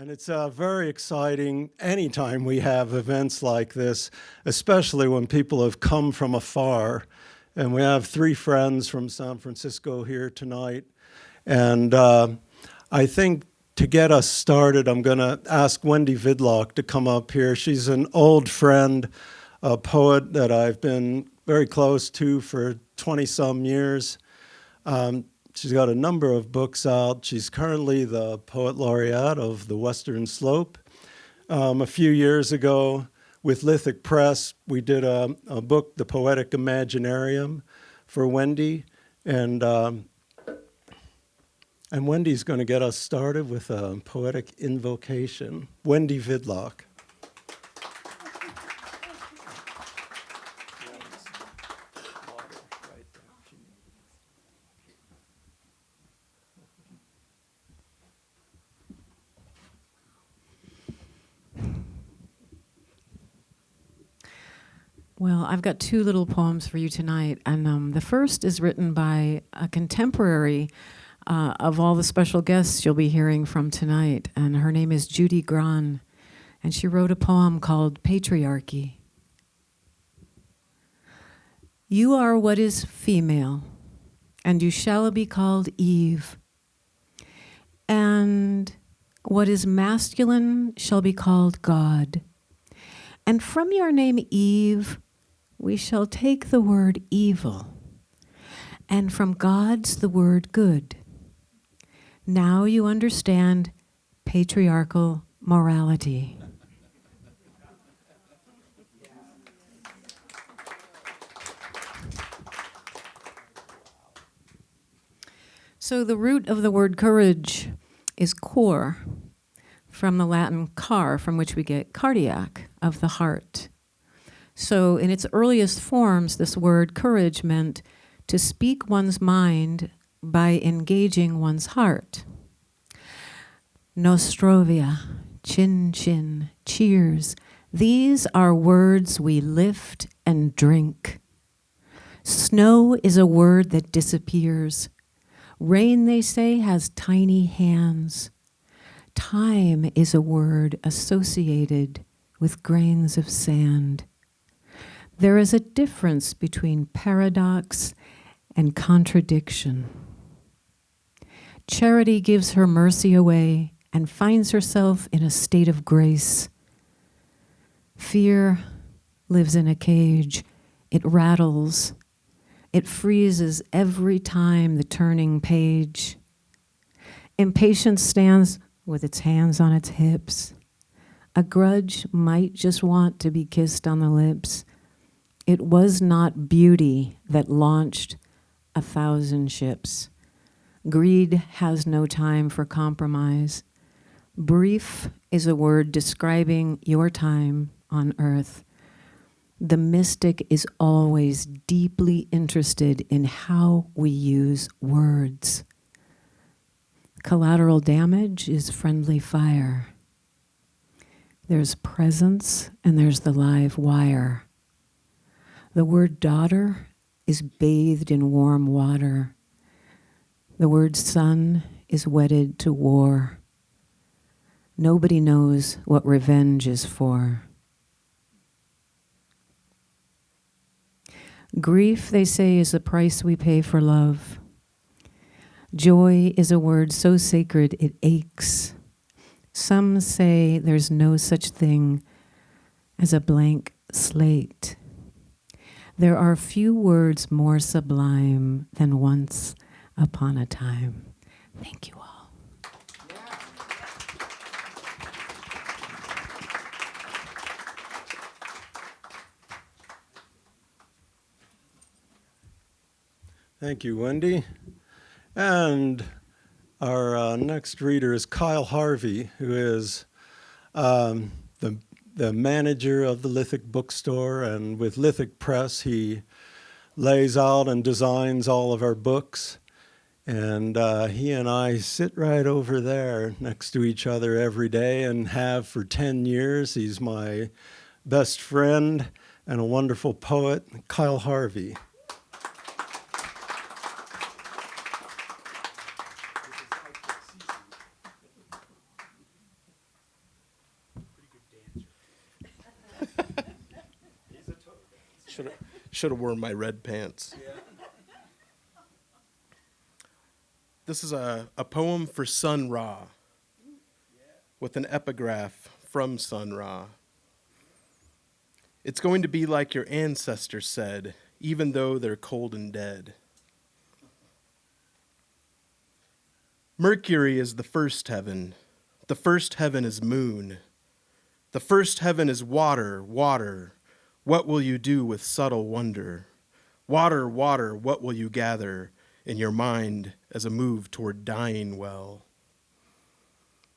And it's very exciting anytime we have events like this, especially when people have come from afar. And we have 3 friends from San Francisco here tonight. And I think to get us started, I'm going to ask Wendy Videlock to come up here. She's an old friend, a poet that I've been very close to for 20-some years. She's got a number of books out. She's currently the Poet Laureate of the Western Slope. A few years ago, with Lithic Press, we did a book, The Poetic Imaginarium, for Wendy. And Wendy's going to get us started with a poetic invocation. Wendy Videlock. Well, I've got 2 little poems for you tonight, and the first is written by a contemporary of all the special guests you'll be hearing from tonight, and her name is Judy Gran, and she wrote a poem called Patriarchy. You are what is female, and you shall be called Eve, and what is masculine shall be called God. And from your name Eve, we shall take the word evil, and from God's the word good. Now you understand patriarchal morality. So the root of the word courage is cor, from the Latin car, from which we get cardiac, of the heart. So in its earliest forms, this word courage meant to speak one's mind by engaging one's heart. Nostrovia, chin chin, cheers. These are words we lift and drink. Snow is a word that disappears. Rain, they say, has tiny hands. Time is a word associated with grains of sand. There is a difference between paradox and contradiction. Charity gives her mercy away and finds herself in a state of grace. Fear lives in a cage. It rattles. It freezes every time the turning page. Impatience stands with its hands on its hips. A grudge might just want to be kissed on the lips. It was not beauty that launched 1,000 ships. Greed has no time for compromise. Brief is a word describing your time on earth. The mystic is always deeply interested in how we use words. Collateral damage is friendly fire. There's presence and there's the live wire. The word daughter is bathed in warm water. The word son is wedded to war. Nobody knows what revenge is for. Grief, they say, is the price we pay for love. Joy is a word so sacred it aches. Some say there's no such thing as a blank slate. There are few words more sublime than once upon a time. Thank you all. Thank you, Wendy. And our next reader is Kyle Harvey, who is the manager of the Lithic Bookstore, and with Lithic Press, he lays out and designs all of our books. And he and I sit right over there next to each other every day and have for 10 years. He's my best friend and a wonderful poet, Kyle Harvey. Should have worn my red pants. This is a poem for Sun Ra with an epigraph from Sun Ra. It's going to be like your ancestors said, even though they're cold and dead. Mercury is the first heaven. The first heaven is moon. The first heaven is water, water. What will you do with subtle wonder? Water, water, what will you gather in your mind as a move toward dying well?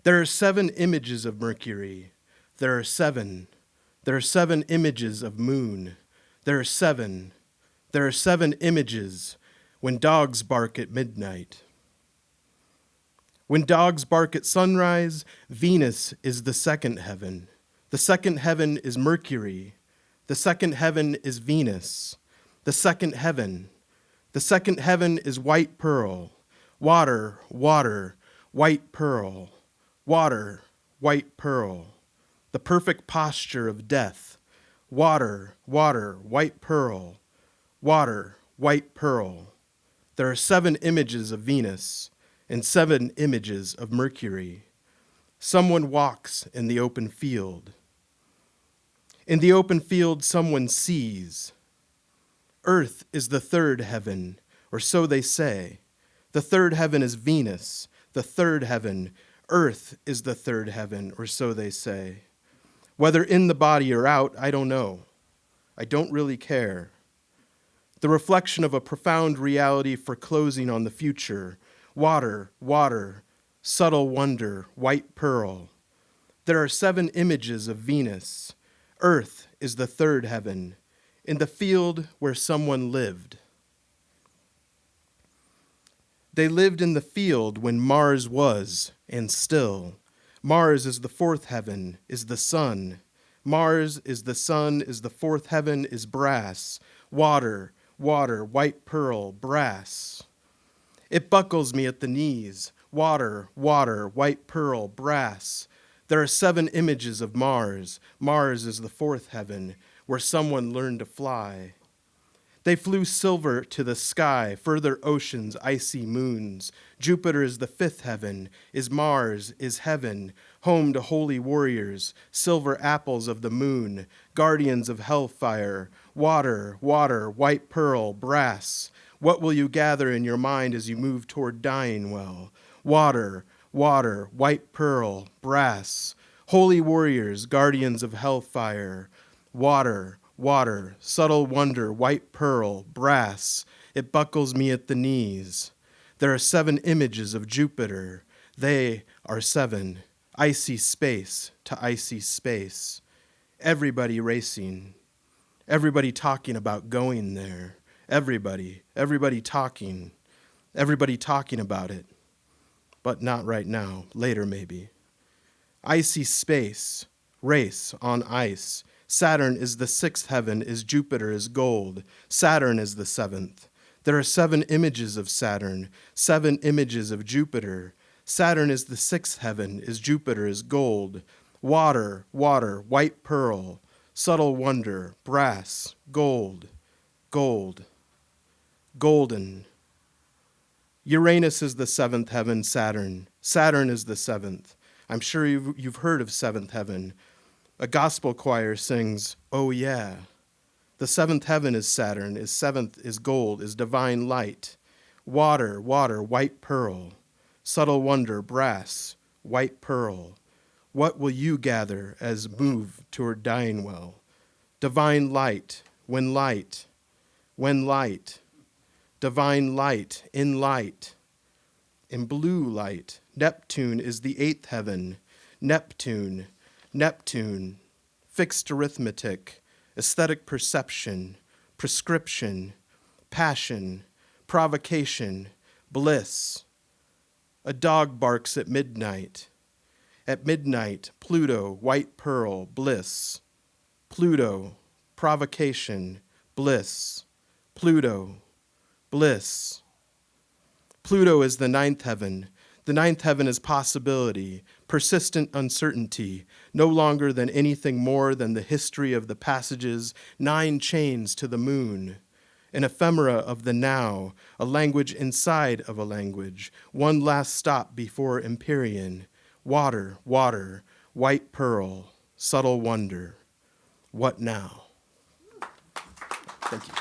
There are 7 images of Mercury. There are 7. There are 7 images of moon. There are 7. There are 7 images when dogs bark at midnight. When dogs bark at sunrise, Venus is the second heaven. The second heaven is Mercury. The second heaven is Venus. The second heaven. The second heaven is white pearl. Water, water, white pearl. Water, white pearl. The perfect posture of death. Water, water, white pearl. Water, white pearl. There are 7 images of Venus and 7 images of Mercury. Someone walks in the open field. In the open field, someone sees. Earth is the third heaven, or so they say. The third heaven is Venus. The third heaven. Earth is the third heaven, or so they say. Whether in the body or out, I don't know. I don't really care. The reflection of a profound reality foreclosing on the future. Water, water, subtle wonder, white pearl. There are 7 images of Venus. Earth is the third heaven, in the field where someone lived. They lived in the field when Mars was, and still. Mars is the 4th heaven, is the sun. Mars is the sun, is the 4th heaven, is brass. Water, water, white pearl, brass. It buckles me at the knees. Water, water, white pearl, brass. There are 7 images of Mars. Mars is the 4th heaven, where someone learned to fly. They flew silver to the sky, further oceans, icy moons. Jupiter is the 5th heaven, is Mars, is heaven, home to holy warriors, silver apples of the moon, guardians of hellfire. Water, water, white pearl, brass. What will you gather in your mind as you move toward dying well? Water, water, white pearl, brass. Holy warriors, guardians of hellfire. Water, water, subtle wonder, white pearl, brass. It buckles me at the knees. There are 7 images of Jupiter. They are 7. Icy space to icy space. Everybody racing. Everybody talking about going there. Everybody talking about it. But not right now, later maybe. Icy space, race on ice. Saturn is the 6th heaven, is Jupiter is gold. Saturn is the 7th. There are 7 images of Saturn, 7 images of Jupiter. Saturn is the 6th heaven, is Jupiter is gold. Water, water, white pearl, subtle wonder, brass, gold, gold, golden. Uranus is the 7th heaven, Saturn. Saturn is the 7th. I'm sure you've heard of 7th heaven. A gospel choir sings, "Oh yeah." The 7th heaven is Saturn, is 7th is gold, is divine light. Water, water, white pearl, subtle wonder, brass, white pearl. What will you gather as move toward dying well? Divine light, when light, divine light, in blue light. Neptune is the 8th heaven. Neptune, fixed arithmetic, aesthetic perception, prescription, passion, provocation, bliss. A dog barks at midnight. At midnight, Pluto, white pearl, bliss. Pluto, provocation, bliss. Pluto, bliss. Pluto is the 9th heaven. The ninth heaven is possibility, persistent uncertainty, no longer than anything more than the history of the passages, 9 chains to the moon, an ephemera of the now, a language inside of a language, one last stop before Empyrean, water, water, white pearl, subtle wonder. What now? Thank you.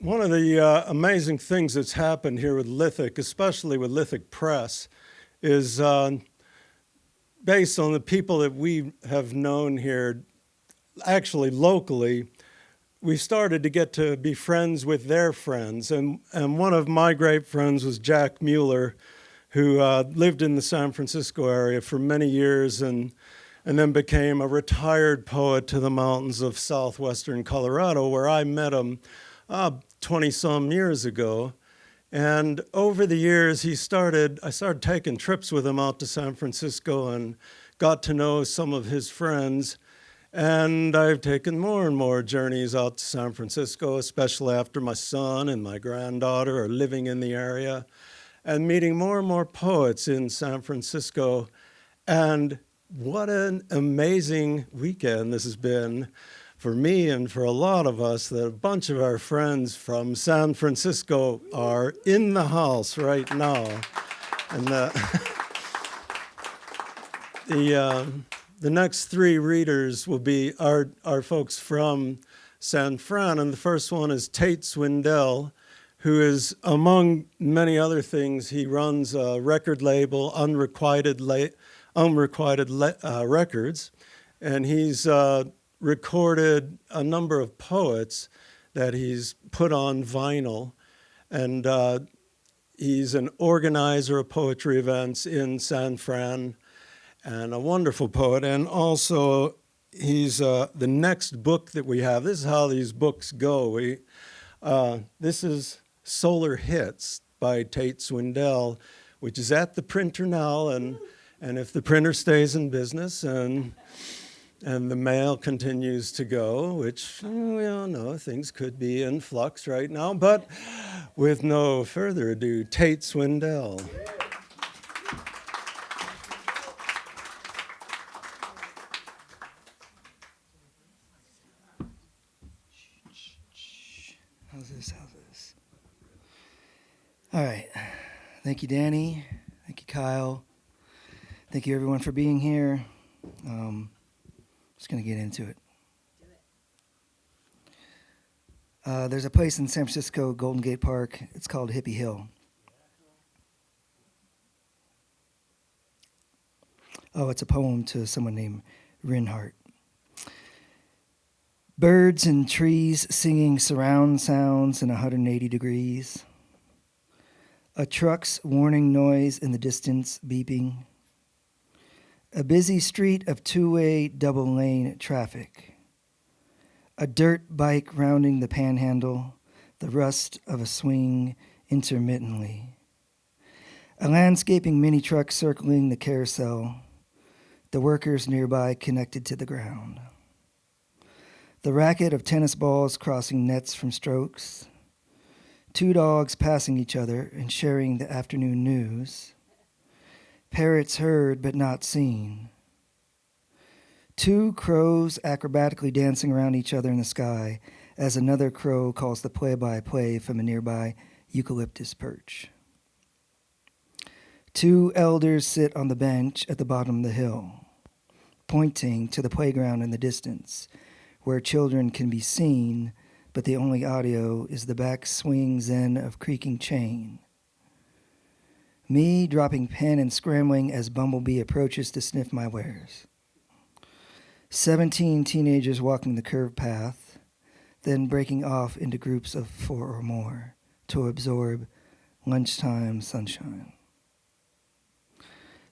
One of the amazing things that's happened here with Lithic, especially with Lithic Press, is based on the people that we have known here, actually locally. We started to get to be friends with their friends. And one of my great friends was Jack Mueller, who lived in the San Francisco area for many years and then became a retired poet to the mountains of southwestern Colorado, where I met him 20-some years ago. And over the years, I started taking trips with him out to San Francisco and got to know some of his friends. And I've taken more and more journeys out to San Francisco, especially after my son and my granddaughter are living in the area, and meeting more and more poets in San Francisco. And what an amazing weekend this has been for me and for a lot of us, that a bunch of our friends from San Francisco are in the house right now. And the next 3 readers will be our folks from San Fran, and the first one is Tate Swindell, who is, among many other things, he runs a record label, Unrequited Records, and he's recorded a number of poets that he's put on vinyl, and he's an organizer of poetry events in San Fran, and a wonderful poet. And also, he's the next book that we have. This is how these books go. This is Solar Hits by Tate Swindell, which is at the printer now, and if the printer stays in business and the mail continues to go, which we all know things could be in flux right now, but with no further ado, Tate Swindell. How's this? All right. Thank you, Danny. Thank you, Kyle. Thank you, everyone, for being here. Just going to get into it. There's a place in San Francisco, Golden Gate Park. It's called Hippie Hill. Oh, it's a poem to someone named Rinhart. Birds and trees singing surround sounds in 180 degrees. A truck's warning noise in the distance beeping. A busy street of two-way double-lane traffic. A dirt bike rounding the panhandle, the rust of a swing intermittently. A landscaping mini-truck circling the carousel, the workers nearby connected to the ground. The racket of tennis balls crossing nets from strokes. 2 dogs passing each other and sharing the afternoon news. Parrots heard but not seen. 2 crows acrobatically dancing around each other in the sky as another crow calls the play-by-play from a nearby eucalyptus perch. 2 elders sit on the bench at the bottom of the hill, pointing to the playground in the distance, where children can be seen, but the only audio is the back swing zen of creaking chain. Me dropping pen and scrambling as Bumblebee approaches to sniff my wares. 17 teenagers walking the curved path, then breaking off into groups of 4 or more to absorb lunchtime sunshine.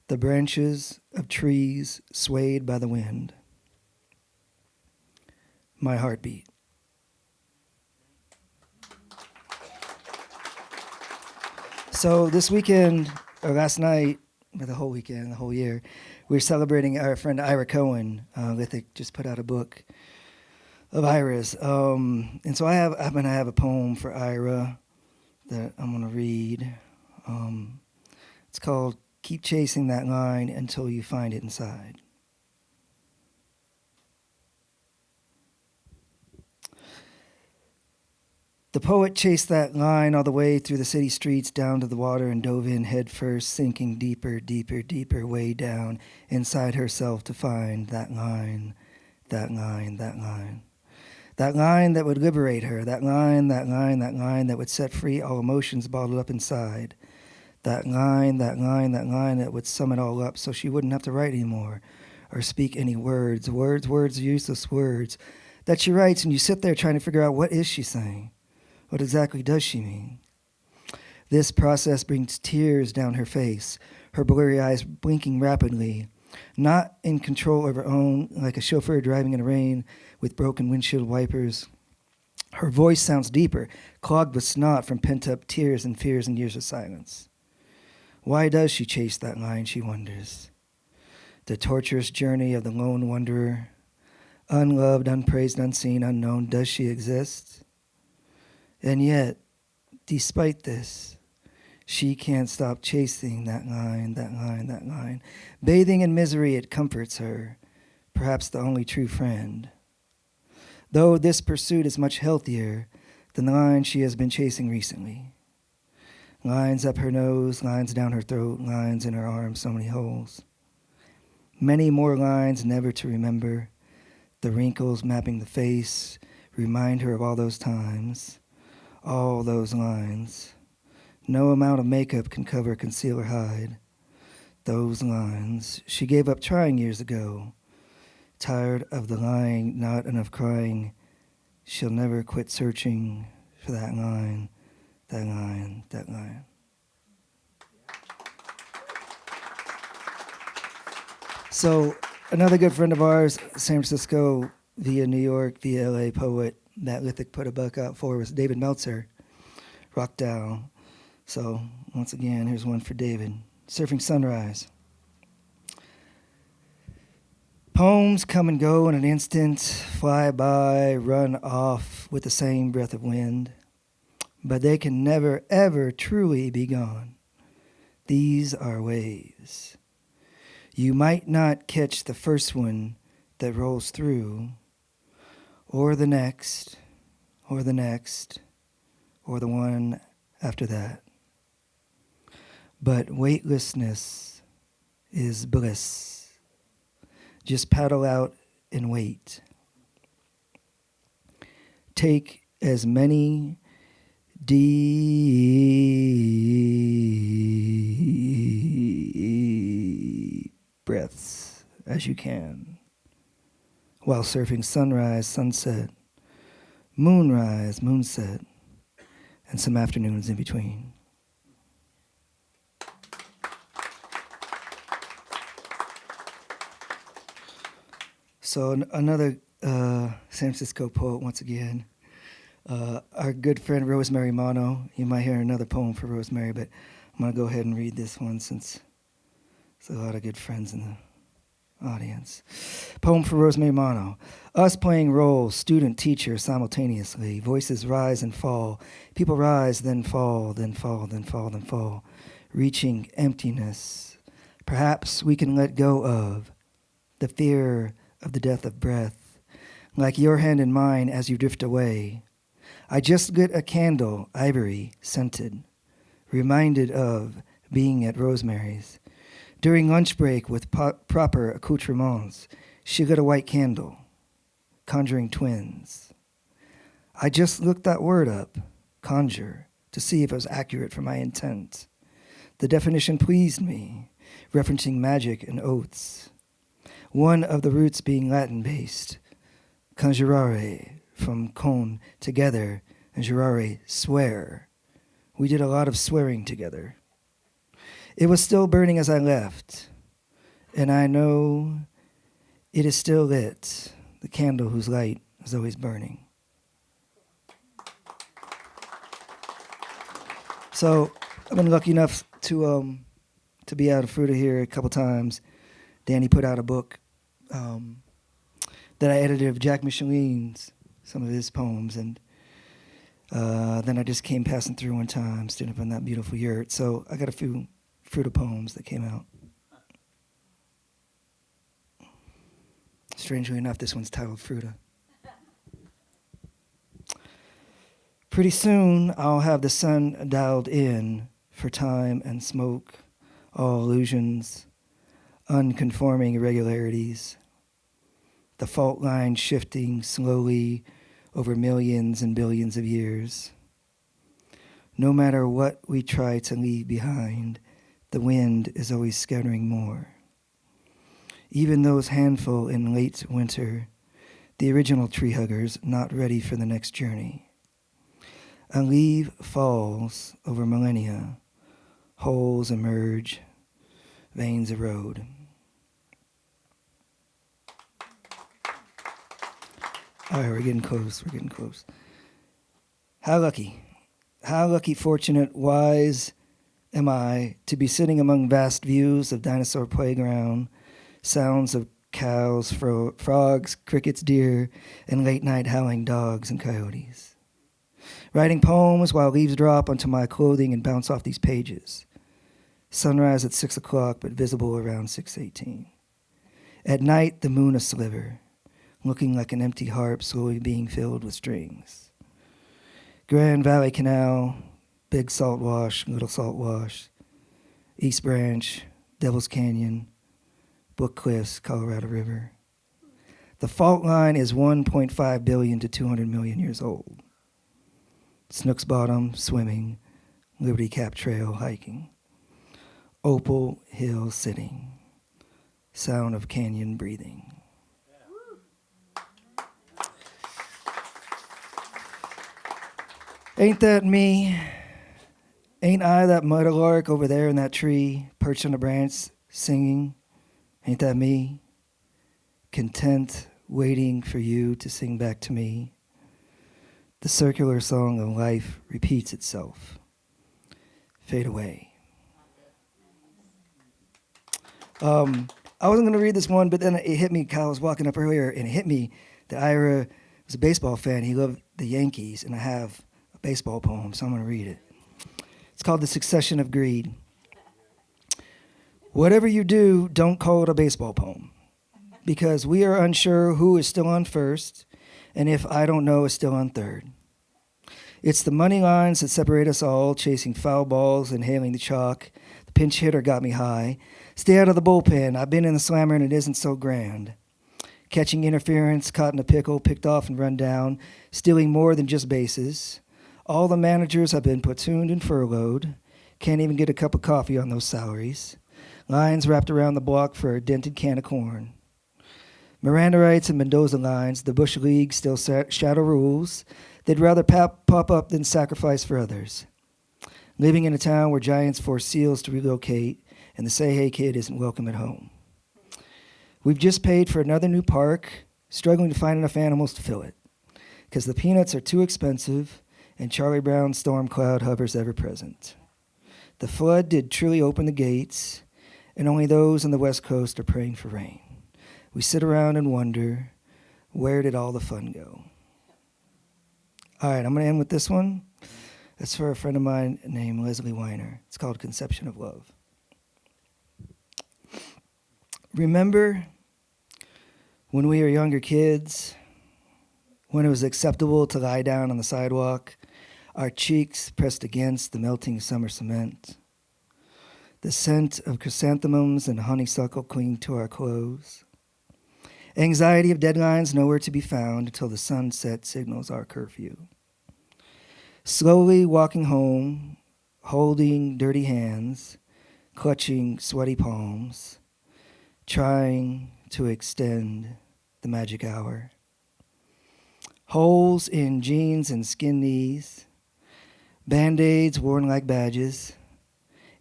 The branches of trees swayed by the wind. My heartbeat. So this weekend, or last night, or the whole weekend, the whole year, we're celebrating our friend Ira Cohen. Lithic just put out a book of Ira's. And so I happen to have a poem for Ira that I'm going to read. It's called Keep Chasing That Line Until You Find It Inside. The poet chased that line all the way through the city streets down to the water and dove in head first, sinking deeper, deeper, deeper, way down inside herself to find that line, that line, that line. That line that would liberate her, that line, that line, that line that would set free all emotions bottled up inside. That line, that line, that line that would sum it all up so she wouldn't have to write anymore or speak any words, useless words that she writes, and you sit there trying to figure out what is she saying? What exactly does she mean? This process brings tears down her face, her blurry eyes blinking rapidly, not in control of her own, like a chauffeur driving in the rain with broken windshield wipers. Her voice sounds deeper, clogged with snot from pent-up tears and fears and years of silence. Why does she chase that line, she wonders? The torturous journey of the lone wanderer, unloved, unpraised, unseen, unknown, does she exist? And yet, despite this, she can't stop chasing that line, that line, that line. Bathing in misery, it comforts her, perhaps the only true friend. Though this pursuit is much healthier than the line she has been chasing recently. Lines up her nose, lines down her throat, lines in her arms, so many holes. Many more lines never to remember. The wrinkles mapping the face remind her of all those times. All those lines. No amount of makeup can cover, conceal, or hide those lines. She gave up trying years ago. Tired of the lying, not enough crying. She'll never quit searching for that line, that line, that line. So another good friend of ours, San Francisco via New York, via LA poet, that Lithic put a book out for was David Meltzer, Rock Down. So once again, here's one for David. Surfing Sunrise. Poems come and go in an instant, fly by, run off with the same breath of wind, but they can never, ever truly be gone. These are waves. You might not catch the first one that rolls through, or the next, or the next, or the one after that. But weightlessness is bliss. Just paddle out and wait. Take as many deep breaths as you can while surfing sunrise, sunset, moonrise, moonset, and some afternoons in between. So another San Francisco poet once again, our good friend Rosemary Mono. You might hear another poem for Rosemary, but I'm going to go ahead and read this one since there's a lot of good friends in the audience. Poem for Rosemary Mono. Us playing roles, student, teacher, simultaneously. Voices rise and fall. People rise, then fall, then fall, then fall, then fall. Reaching emptiness. Perhaps we can let go of the fear of the death of breath. Like your hand in mine as you drift away. I just lit a candle, ivory, scented. Reminded of being at Rosemary's. During lunch break with proper accoutrements, she lit a white candle, conjuring twins. I just looked that word up, conjure, to see if it was accurate for my intent. The definition pleased me, referencing magic and oaths. One of the roots being Latin-based, conjurare, from con, together, and jurare, swear. We did a lot of swearing together. It was still burning as I left, and I know it is still lit, the candle whose light is always burning. So I've been lucky enough to be out of Fruta here a couple times, Danny put out a book that I edited of Jack Michelin's, some of his poems, and then I just came passing through one time, stood up in that beautiful yurt. So I got a few Fruta poems that came out. Strangely enough, this one's titled Fruta. Pretty soon, I'll have the sun dialed in for time and smoke, all illusions, unconforming irregularities, the fault line shifting slowly over millions and billions of years. No matter what we try to leave behind, the wind is always scattering more. Even those handful in late winter, the original tree huggers not ready for the next journey. A leaf falls over millennia, holes emerge, veins erode. All right, we're getting close. How lucky, fortunate, wise am I to be sitting among vast views of dinosaur playground, sounds of cows, frogs, crickets, deer, and late-night howling dogs and coyotes. Writing poems while leaves drop onto my clothing and bounce off these pages. Sunrise at 6 o'clock, but visible around 6:18. At night, the moon a sliver, looking like an empty harp slowly being filled with strings. Grand Valley Canal, Big Salt Wash, Little Salt Wash, East Branch, Devil's Canyon, Book Cliffs, Colorado River. The fault line is 1.5 billion to 200 million years old. Snook's Bottom, swimming, Liberty Cap Trail, hiking. Opal Hill, sitting, sound of canyon breathing. Ain't that me? Ain't I that mudlark over there in that tree, perched on a branch, singing? Ain't that me? Content, waiting for you to sing back to me. The circular song of life repeats itself. Fade away. I wasn't going to read this one, but then it hit me. Kyle was walking up earlier, and it hit me that Ira was a baseball fan. He loved the Yankees, and I have a baseball poem, so I'm going to read it. It's called The Succession of Greed. Whatever you do, don't call it a baseball poem, because we are unsure who is still on first, and if I don't know is still on third. It's the money lines that separate us all, chasing foul balls and hailing the chalk. The pinch hitter got me high. Stay out of the bullpen. I've been in the slammer and it isn't so grand. Catching interference, caught in a pickle, picked off and run down, stealing more than just bases. All the managers have been platooned and furloughed. Can't even get a cup of coffee on those salaries. Lines wrapped around the block for a dented can of corn. Miranda rights and Mendoza lines, the Bush League still shadow rules. They'd rather pop up than sacrifice for others. Living in a town where giants force seals to relocate and the say hey kid isn't welcome at home. We've just paid for another new park, struggling to find enough animals to fill it, because the peanuts are too expensive and Charlie Brown's storm cloud hovers ever present. The flood did truly open the gates, and only those on the West Coast are praying for rain. We sit around and wonder, where did all the fun go? All right, I'm going to end with this one. It's for a friend of mine named Leslie Weiner. It's called Conception of Love. Remember when we were younger kids, when it was acceptable to lie down on the sidewalk, our cheeks pressed against the melting summer cement, the scent of chrysanthemums and honeysuckle clinging to our clothes, anxiety of deadlines nowhere to be found until the sunset signals our curfew. Slowly walking home, holding dirty hands, clutching sweaty palms, trying to extend the magic hour. Holes in jeans and skin knees, Band-Aids worn like badges,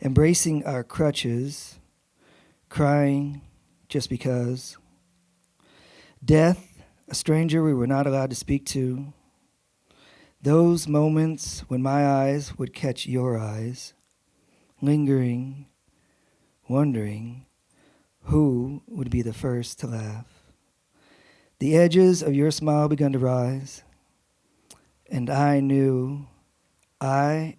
embracing our crutches, crying just because. Death, a stranger we were not allowed to speak to. Those moments when my eyes would catch your eyes, lingering, wondering, who would be the first to laugh? The edges of your smile begun to rise, and I knew that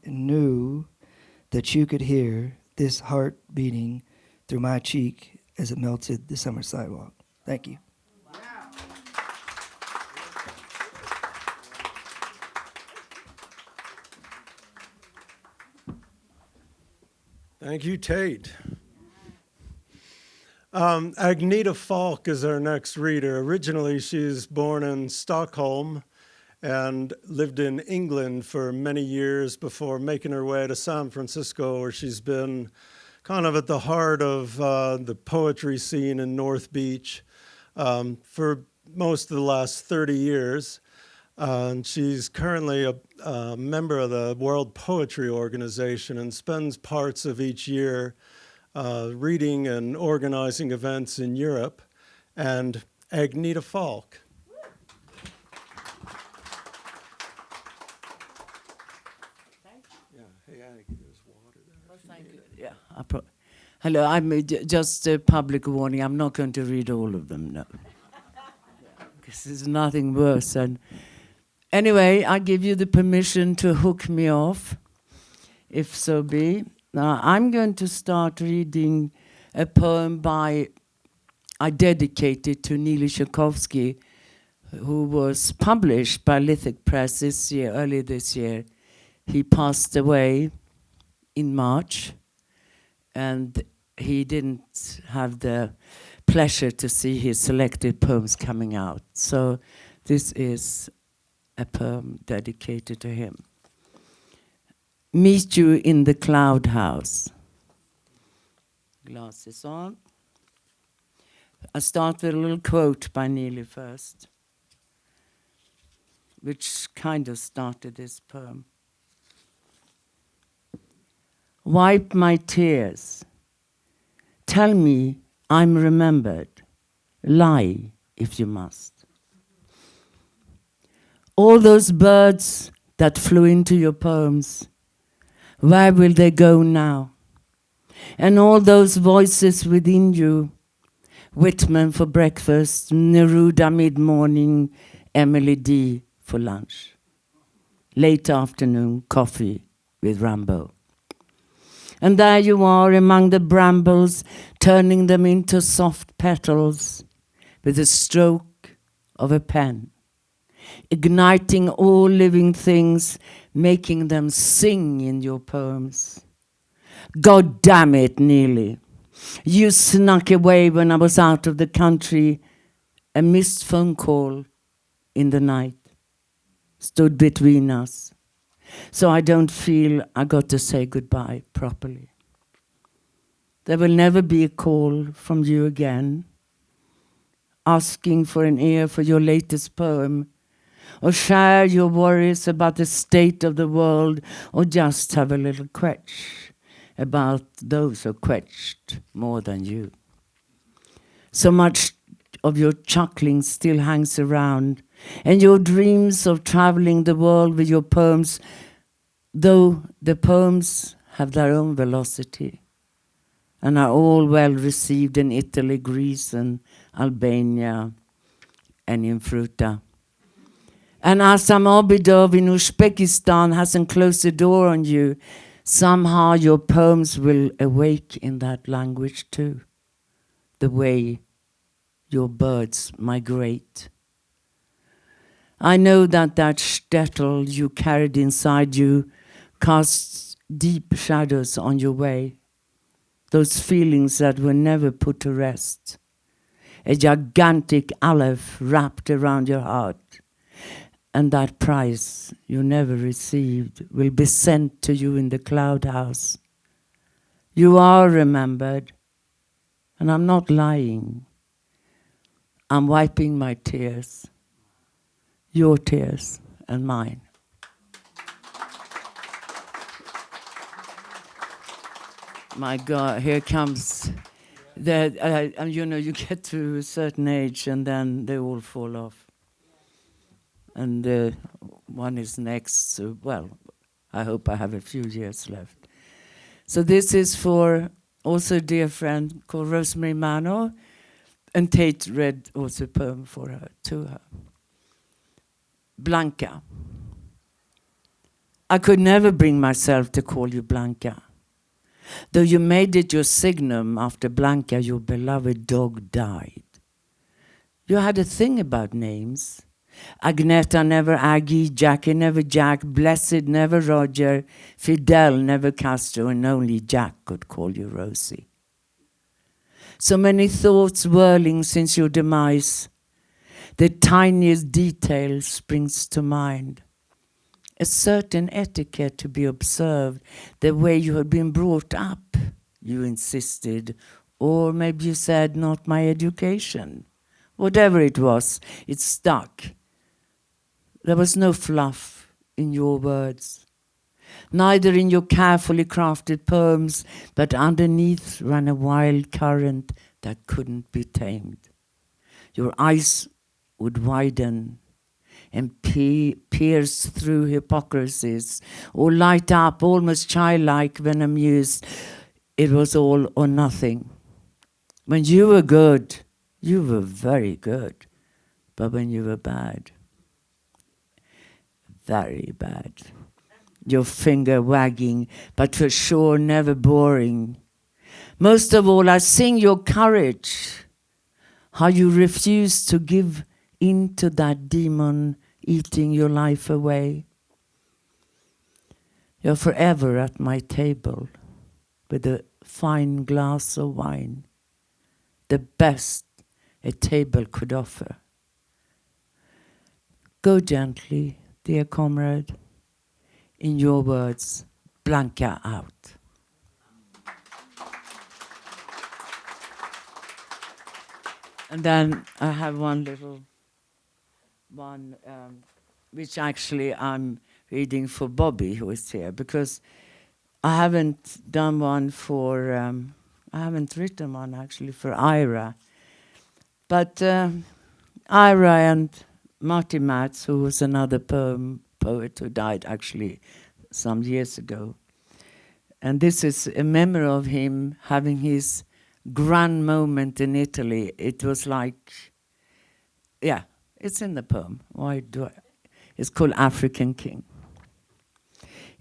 you could hear this heart beating through my cheek as it melted the summer sidewalk. Thank you. Thank you, Tate. Agneta Falk is our next reader. Originally, she's born in Stockholm and lived in England for many years before making her way to San Francisco, where she's been kind of at the heart of the poetry scene in North Beach for most of the last 30 years. And she's currently a member of the World Poetry Organization and spends parts of each year reading and organizing events in Europe. And Agneta Falk. Yeah, hey, Ag, there's water there. Well, thank you. Yeah. Hello, just a public warning. I'm not going to read all of them, no. Because there's nothing worse. And anyway, I give you the permission to hook me off, if so be. Now, I'm going to start reading a poem I dedicated to Neil Tchaikovsky, who was published by Lithic Press early this year. He passed away in March, and he didn't have the pleasure to see his selected poems coming out. So this is a poem dedicated to him. Meet you in the cloud house. Glasses on. I start with a little quote by Neely first, which kind of started this poem. Wipe my tears. Tell me I'm remembered. Lie if you must. All those birds that flew into your poems, where will they go now? And all those voices within you, Whitman for breakfast, Neruda mid-morning, Emily D for lunch. Late afternoon, coffee with Rambo. And there you are among the brambles, turning them into soft petals with the stroke of a pen, igniting all living things, making them sing in your poems. God damn it, Neely. You snuck away when I was out of the country. A missed phone call in the night stood between us. So I don't feel I got to say goodbye properly. There will never be a call from you again, asking for an ear for your latest poem, or share your worries about the state of the world, or just have a little quetch about those who quetched more than you. So much of your chuckling still hangs around, and your dreams of traveling the world with your poems, though the poems have their own velocity and are all well received in Italy, Greece, and Albania, and in Fruta. And Assam Obidov in Uzbekistan hasn't closed the door on you. Somehow your poems will awake in that language too, the way your birds migrate. I know that shtetl you carried inside you casts deep shadows on your way, those feelings that were never put to rest, a gigantic aleph wrapped around your heart. And that prize you never received will be sent to you in the cloud house. You are remembered, and I'm not lying. I'm wiping my tears, your tears and mine. My God, here comes that. You get to a certain age and then they all fall off. And one is next, so, well, I hope I have a few years left. So this is for also a dear friend called Rosemary Manor, and Tate read also a poem for her, to her. Blanca. I could never bring myself to call you Blanca. Though you made it your signum after Blanca, your beloved dog, died. You had a thing about names. Agneta, never Aggie, Jackie, never Jack, Blessed, never Roger, Fidel, never Castro, and only Jack could call you Rosie. So many thoughts whirling since your demise. The tiniest detail springs to mind. A certain etiquette to be observed, the way you had been brought up, you insisted, or maybe you said, not my education. Whatever it was, it stuck. There was no fluff in your words, neither in your carefully crafted poems, but underneath ran a wild current that couldn't be tamed. Your eyes would widen and pierce through hypocrisies, or light up almost childlike when amused. It was all or nothing. When you were good, you were very good. But when you were bad, very bad. Your finger wagging, but for sure never boring. Most of all, I sing your courage, how you refuse to give into that demon eating your life away. You're forever at my table with a fine glass of wine, the best a table could offer. Go gently, dear comrade, in your words, Blanca out. And then I have one little one, which actually I'm reading for Bobby, who is here, because I haven't done one for, I haven't written one actually for Ira. But Ira and Marty Matz, who was another poet who died actually some years ago. And this is a memory of him having his grand moment in Italy. It was like, yeah, it's in the poem. It's called African King.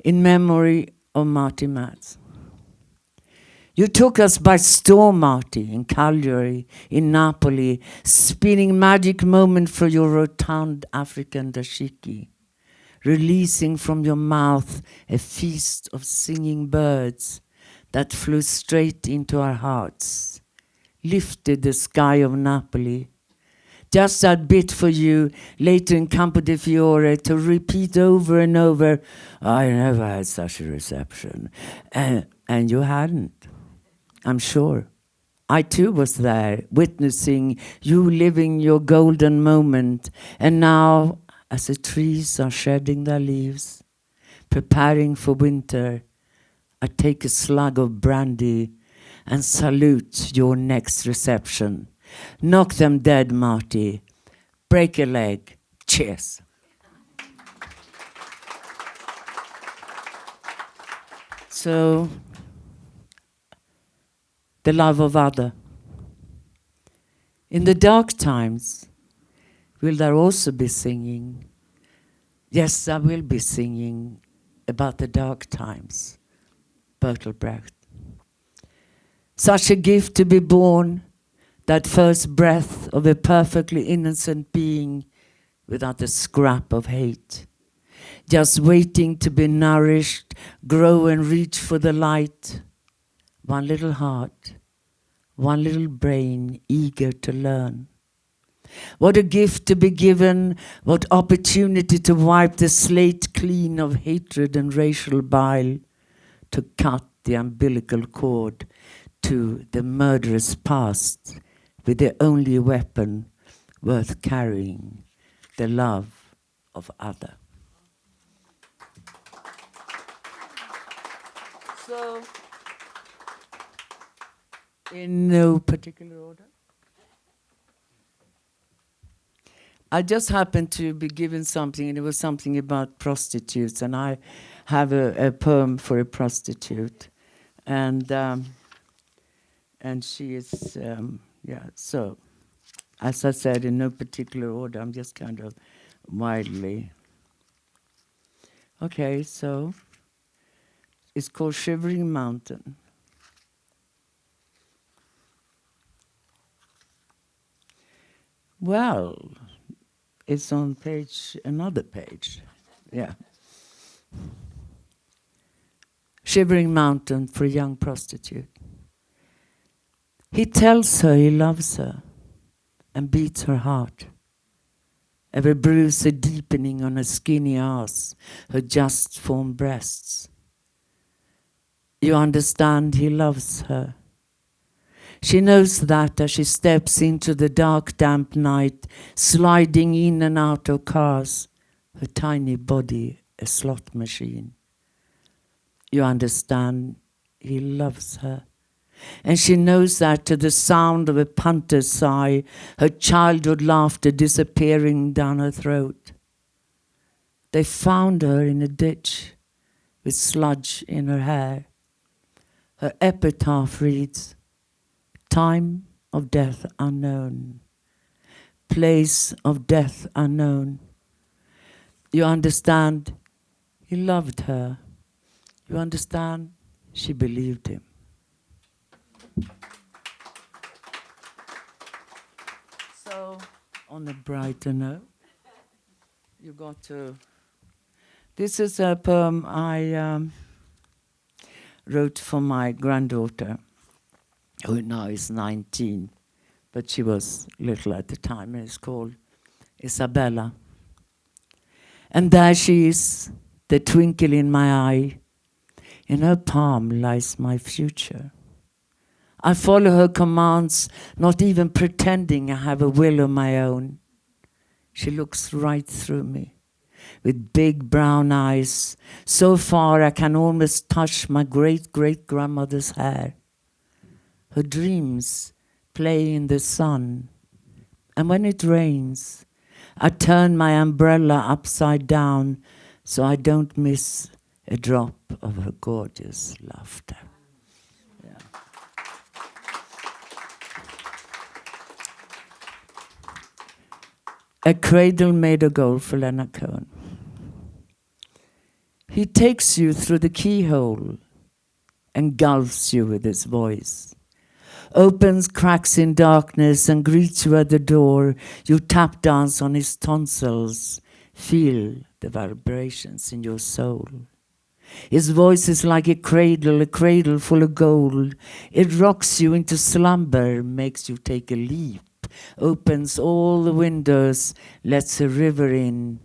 In memory of Marty Matz. You took us by storm, Marty, in Cagliari, in Napoli, spinning magic moment for your rotund African dashiki, releasing from your mouth a feast of singing birds that flew straight into our hearts, lifted the sky of Napoli. Just that bit for you later in Campo de Fiore to repeat over and over, I never had such a reception. And you hadn't. I'm sure. I too was there, witnessing you living your golden moment. And now, as the trees are shedding their leaves, preparing for winter, I take a slug of brandy and salute your next reception. Knock them dead, Marty. Break a leg. Cheers. So, the love of other. In the dark times, will there also be singing? Yes, I will be singing about the dark times. Bertolt Brecht. Such a gift to be born, that first breath of a perfectly innocent being without a scrap of hate. Just waiting to be nourished, grow and reach for the light. One little heart, one little brain eager to learn. What a gift to be given, what opportunity to wipe the slate clean of hatred and racial bile, to cut the umbilical cord to the murderous past with the only weapon worth carrying, the love of other. So, in no particular order. I just happened to be given something, and it was something about prostitutes, and I have a poem for a prostitute. And And she is, so, as I said, in no particular order, I'm just kind of wildly. Okay, so it's called Shivering Mountain. Well, it's on another page. Yeah. Shivering Mountain for a young prostitute. He tells her he loves her and beats her heart. Every bruise a deepening on her skinny ass, her just formed breasts. You understand he loves her. She knows that as she steps into the dark, damp night, sliding in and out of cars, her tiny body a slot machine. You understand he loves her. And she knows that to the sound of a punter's sigh, her childhood laughter disappearing down her throat. They found her in a ditch with sludge in her hair. Her epitaph reads, Time of death unknown, place of death unknown. You understand, he loved her. You understand, she believed him. So, on a brighter note, you got to... This is a poem I wrote for my granddaughter, who now is 19, but she was little at the time, and it's called Isabella. And there she is, the twinkle in my eye. In her palm lies my future. I follow her commands, not even pretending I have a will of my own. She looks right through me with big brown eyes. So far I can almost touch my great-great-grandmother's hair. Her dreams play in the sun. And when it rains, I turn my umbrella upside down so I don't miss a drop of her gorgeous laughter. Yeah. A cradle made of gold for Leonard Cohen. He takes you through the keyhole, engulfs you with his voice, opens cracks in darkness and greets you at the door. You tap dance on his tonsils, feel the vibrations in your soul. His voice is like a cradle full of gold. It rocks you into slumber, makes you take a leap, opens all the windows, lets a river in,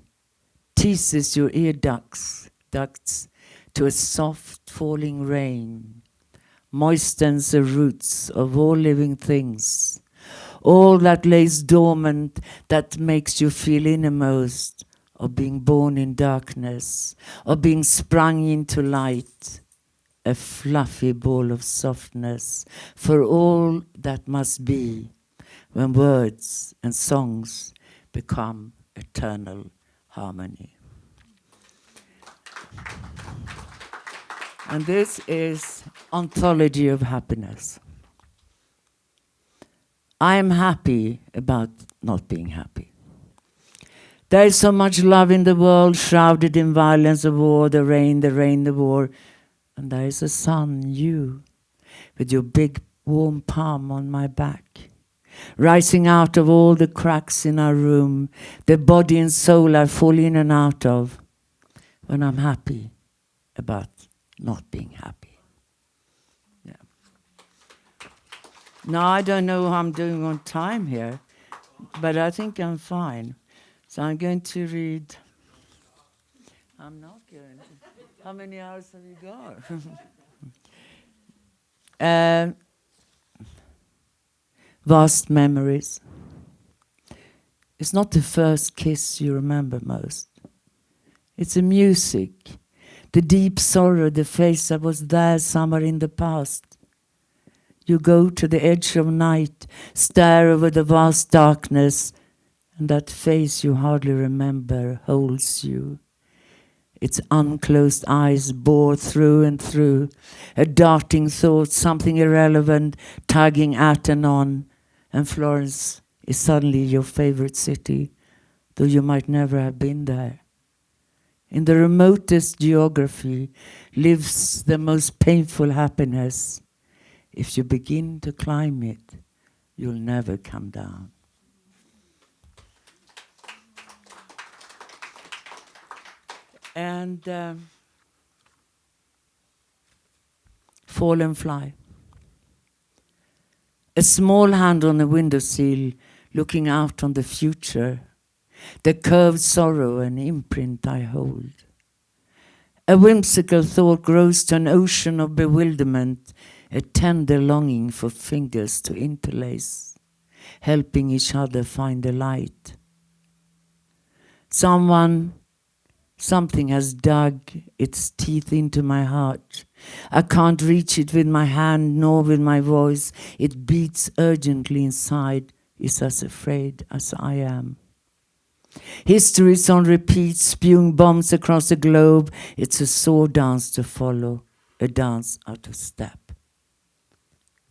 teases your ear ducts to a soft falling rain, moistens the roots of all living things, all that lays dormant, that makes you feel innermost of being born in darkness, of being sprung into light, a fluffy ball of softness for all that must be when words and songs become eternal harmony. And this is Ontology of Happiness. I am happy about not being happy. There is so much love in the world, shrouded in violence, the war, the rain, the war. And there is a sun, you, with your big warm palm on my back, rising out of all the cracks in our room, the body and soul I fall in and out of when I'm happy about not being happy. Yeah. Now, I don't know how I'm doing on time here, but I think I'm fine. So I'm going to read. I'm not going to. How many hours have you got? Vast memories. It's not the first kiss you remember most. It's the music, the deep sorrow, the face that was there somewhere in the past. You go to the edge of night, stare over the vast darkness, and that face you hardly remember holds you. Its unclosed eyes bore through and through, a darting thought, something irrelevant, tugging at and on. And Florence is suddenly your favorite city, though you might never have been there. In the remotest geography lives the most painful happiness. If you begin to climb it, you'll never come down. And Fall and Fly. A small hand on the windowsill, looking out on the future. The curved sorrow and imprint I hold. A whimsical thought grows to an ocean of bewilderment, a tender longing for fingers to interlace, helping each other find the light. Something has dug its teeth into my heart. I can't reach it with my hand nor with my voice. It beats urgently inside, is as afraid as I am. History's on repeat, spewing bombs across the globe. It's a sore dance to follow, a dance out of step.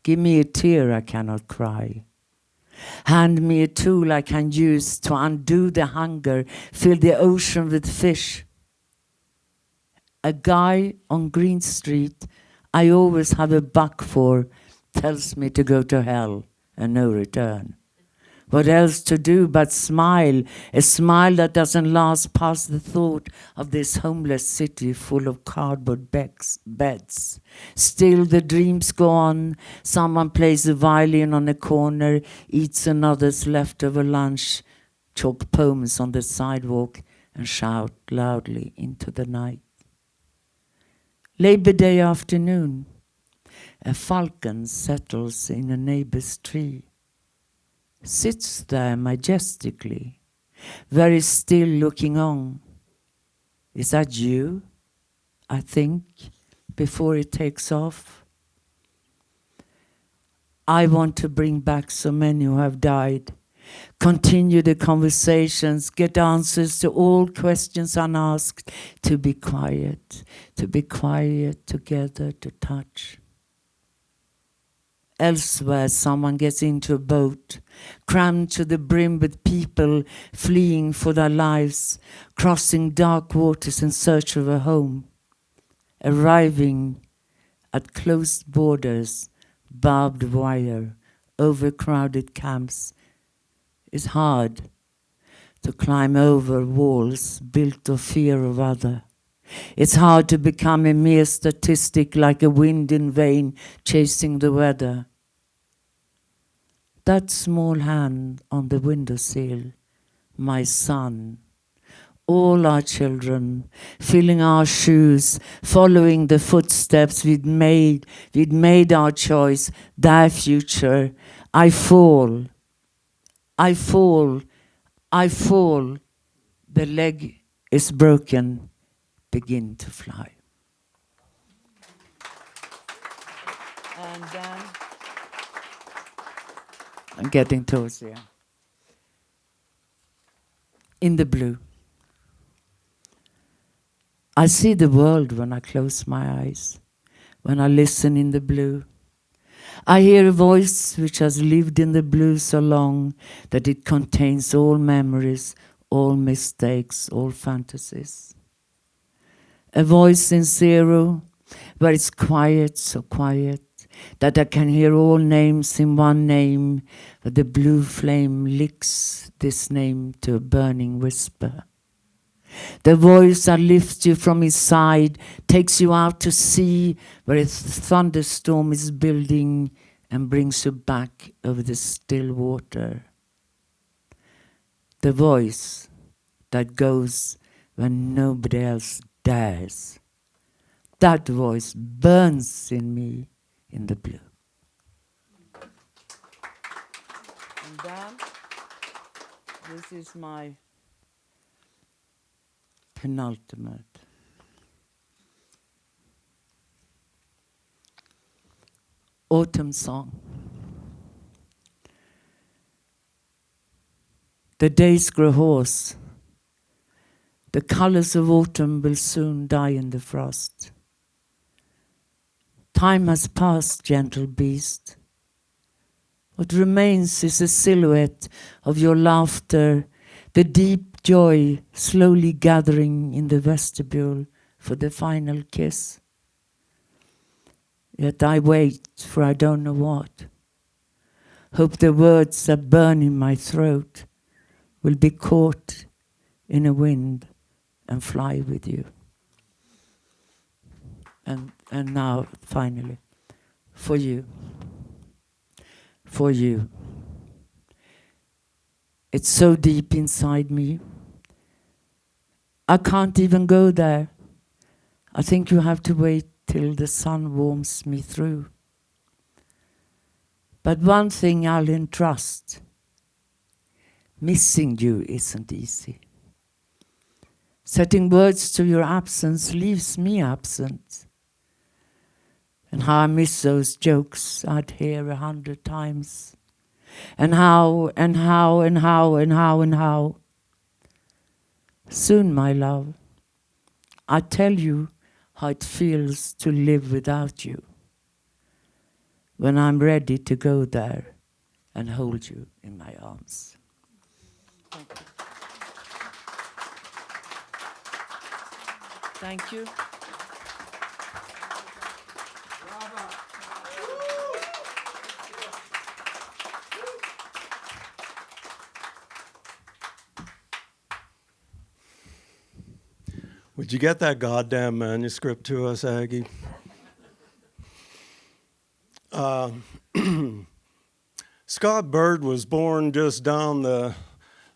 Give me a tear I cannot cry. Hand me a tool I can use to undo the hunger, fill the ocean with fish. A guy on Green Street I always have a buck for tells me to go to hell and no return. What else to do but smile, a smile that doesn't last past the thought of this homeless city full of cardboard beds. Still the dreams go on. Someone plays a violin on a corner, eats another's leftover lunch, chalk poems on the sidewalk and shout loudly into the night. Labor Day afternoon, a falcon settles in a neighbor's tree. Sits there majestically, very still looking on. Is that you? I think, before it takes off. I want to bring back so many who have died, continue the conversations, get answers to all questions unasked, to be quiet together, to touch. Elsewhere, someone gets into a boat, crammed to the brim with people fleeing for their lives, crossing dark waters in search of a home, arriving at closed borders, barbed wire, overcrowded camps. It's hard to climb over walls built of fear of other. It's hard to become a mere statistic like a wind in vain chasing the weather. That small hand on the windowsill, my son, all our children, filling our shoes, following the footsteps we'd made our choice, their future. I fall, the leg is broken, begin to fly. And I'm getting towards the end. In the blue. I see the world when I close my eyes, when I listen in the blue. I hear a voice which has lived in the blue so long that it contains all memories, all mistakes, all fantasies. A voice in zero, where it's quiet, so quiet, that I can hear all names in one name, but the blue flame licks this name to a burning whisper. The voice that lifts you from his side, takes you out to sea where a thunderstorm is building and brings you back over the still water. The voice that goes when nobody else dares. That voice burns in me in the blue. And then, this is my penultimate. Autumn song. The days grow hoarse The colors of autumn will soon die in the frost. Time has passed, gentle beast. What remains is a silhouette of your laughter, the deep joy slowly gathering in the vestibule for the final kiss. Yet I wait for I don't know what. Hope the words that burn in my throat will be caught in a wind and fly with you. And now, finally, for you. For you. It's so deep inside me. I can't even go there. I think you have to wait till the sun warms me through. But one thing I'll entrust. Missing you isn't easy. Setting words to your absence leaves me absent. And how I miss those jokes I'd hear 100 times. And how. Soon, my love, I tell you how it feels to live without you. When I'm ready to go there and hold you in my arms. Thank you. Would you get that goddamn manuscript to us, Aggie? Scott Bird was born just down the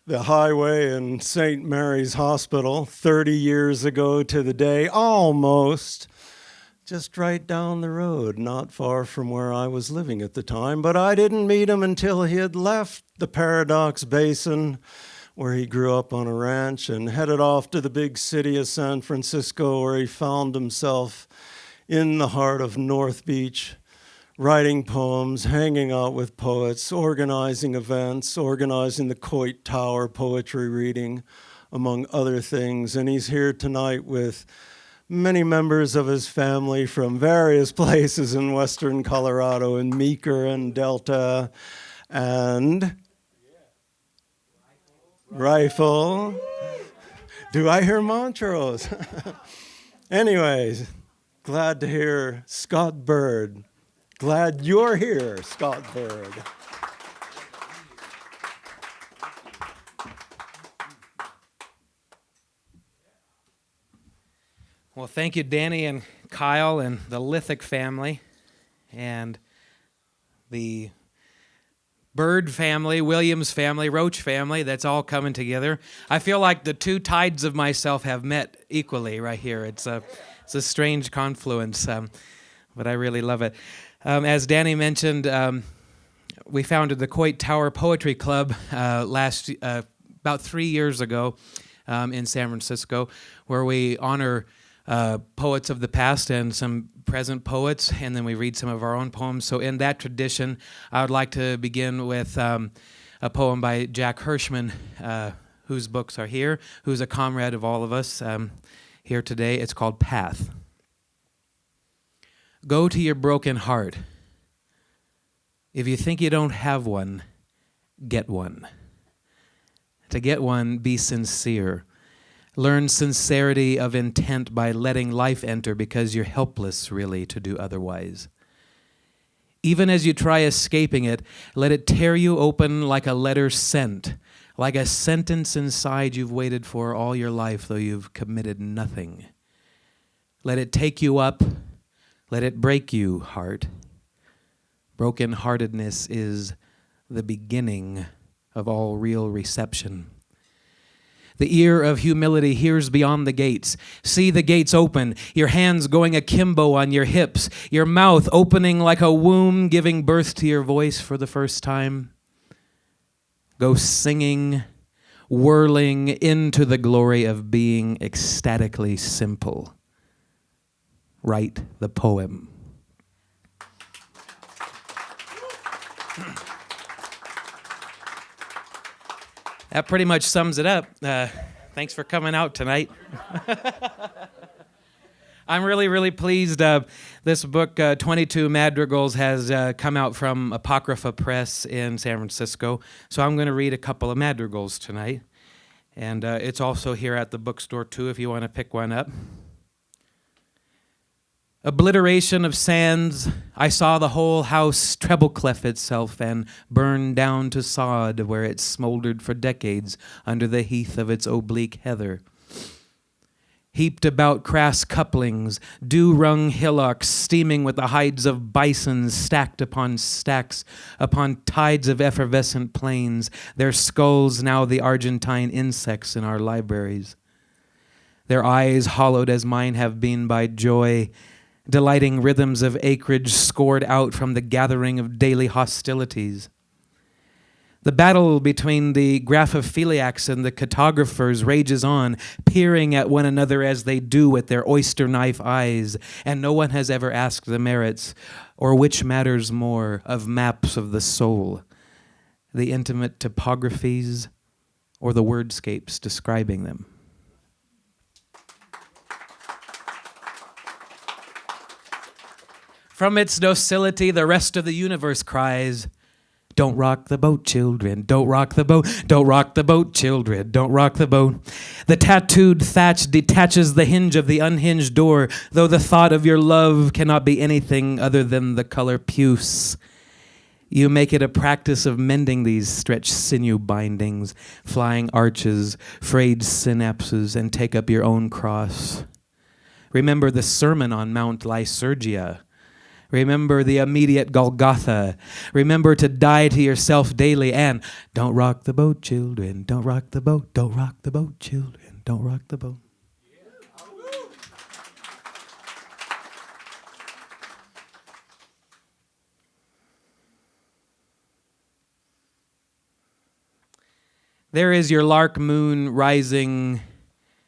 highway in St. Mary's Hospital 30 years ago to the day, almost, just right down the road, not far from where I was living at the time. But I didn't meet him until he had left the Paradox Basin, where he grew up on a ranch, and headed off to the big city of San Francisco, where he found himself in the heart of North Beach, writing poems, hanging out with poets, organizing events, organizing the Coit Tower poetry reading, among other things. And he's here tonight with many members of his family from various places in western Colorado, in Meeker and Delta, and Rifle. Do I hear Montrose? Anyways, glad to hear Scott Bird. Glad you're here, Scott Bird. Well, thank you, Danny and Kyle and the Lithic family and the Bird family, Williams family, Roach family. That's all coming together. I feel like the two tides of myself have met equally right here. It's a strange confluence, but I really love it. As Danny mentioned, we founded the Coit Tower Poetry Club about 3 years ago in San Francisco, where we honor poets of the past and some present poets, and then we read some of our own poems. So in that tradition, I would like to begin with a poem by Jack Hirschman, whose books are here, who's a comrade of all of us here today. It's called Path. Go to your broken heart. If you think you don't have one, get one. To get one, be sincere. Learn sincerity of intent by letting life enter, because you're helpless, really, to do otherwise. Even as you try escaping it, let it tear you open like a letter sent, like a sentence inside you've waited for all your life, though you've committed nothing. Let it take you up. Let it break you, heart. Broken-heartedness is the beginning of all real reception. The ear of humility hears beyond the gates. See the gates open, your hands going akimbo on your hips, your mouth opening like a womb, giving birth to your voice for the first time. Go singing, whirling into the glory of being ecstatically simple. Write the poem. That pretty much sums it up. Thanks for coming out tonight. I'm really, really pleased. This book, 22 Madrigals, has come out from Apocrypha Press in San Francisco. So I'm going to read a couple of madrigals tonight. And it's also here at the bookstore, too, if you want to pick one up. Obliteration of sands, I saw the whole house treble clef itself and burn down to sod where it smoldered for decades under the heath of its oblique heather. Heaped about crass couplings, dew-wrung hillocks steaming with the hides of bisons stacked upon stacks, upon tides of effervescent plains, their skulls now the Argentine insects in our libraries. Their eyes hollowed as mine have been by joy, delighting rhythms of acreage scored out from the gathering of daily hostilities. The battle between the graphophiliacs and the cartographers rages on, peering at one another as they do with their oyster knife eyes, and no one has ever asked the merits, or which matters more, of maps of the soul, the intimate topographies or the wordscapes describing them. From its docility, the rest of the universe cries, "Don't rock the boat, children. Don't rock the boat. Don't rock the boat, children. Don't rock the boat." The tattooed thatch detaches the hinge of the unhinged door, though the thought of your love cannot be anything other than the color puce. You make it a practice of mending these stretched sinew bindings, flying arches, frayed synapses, and take up your own cross. Remember the sermon on Mount Lycurgia. Remember the immediate Golgotha. Remember to die to yourself daily, and don't rock the boat, children. Don't rock the boat. Don't rock the boat, children. Don't rock the boat. There is your lark moon rising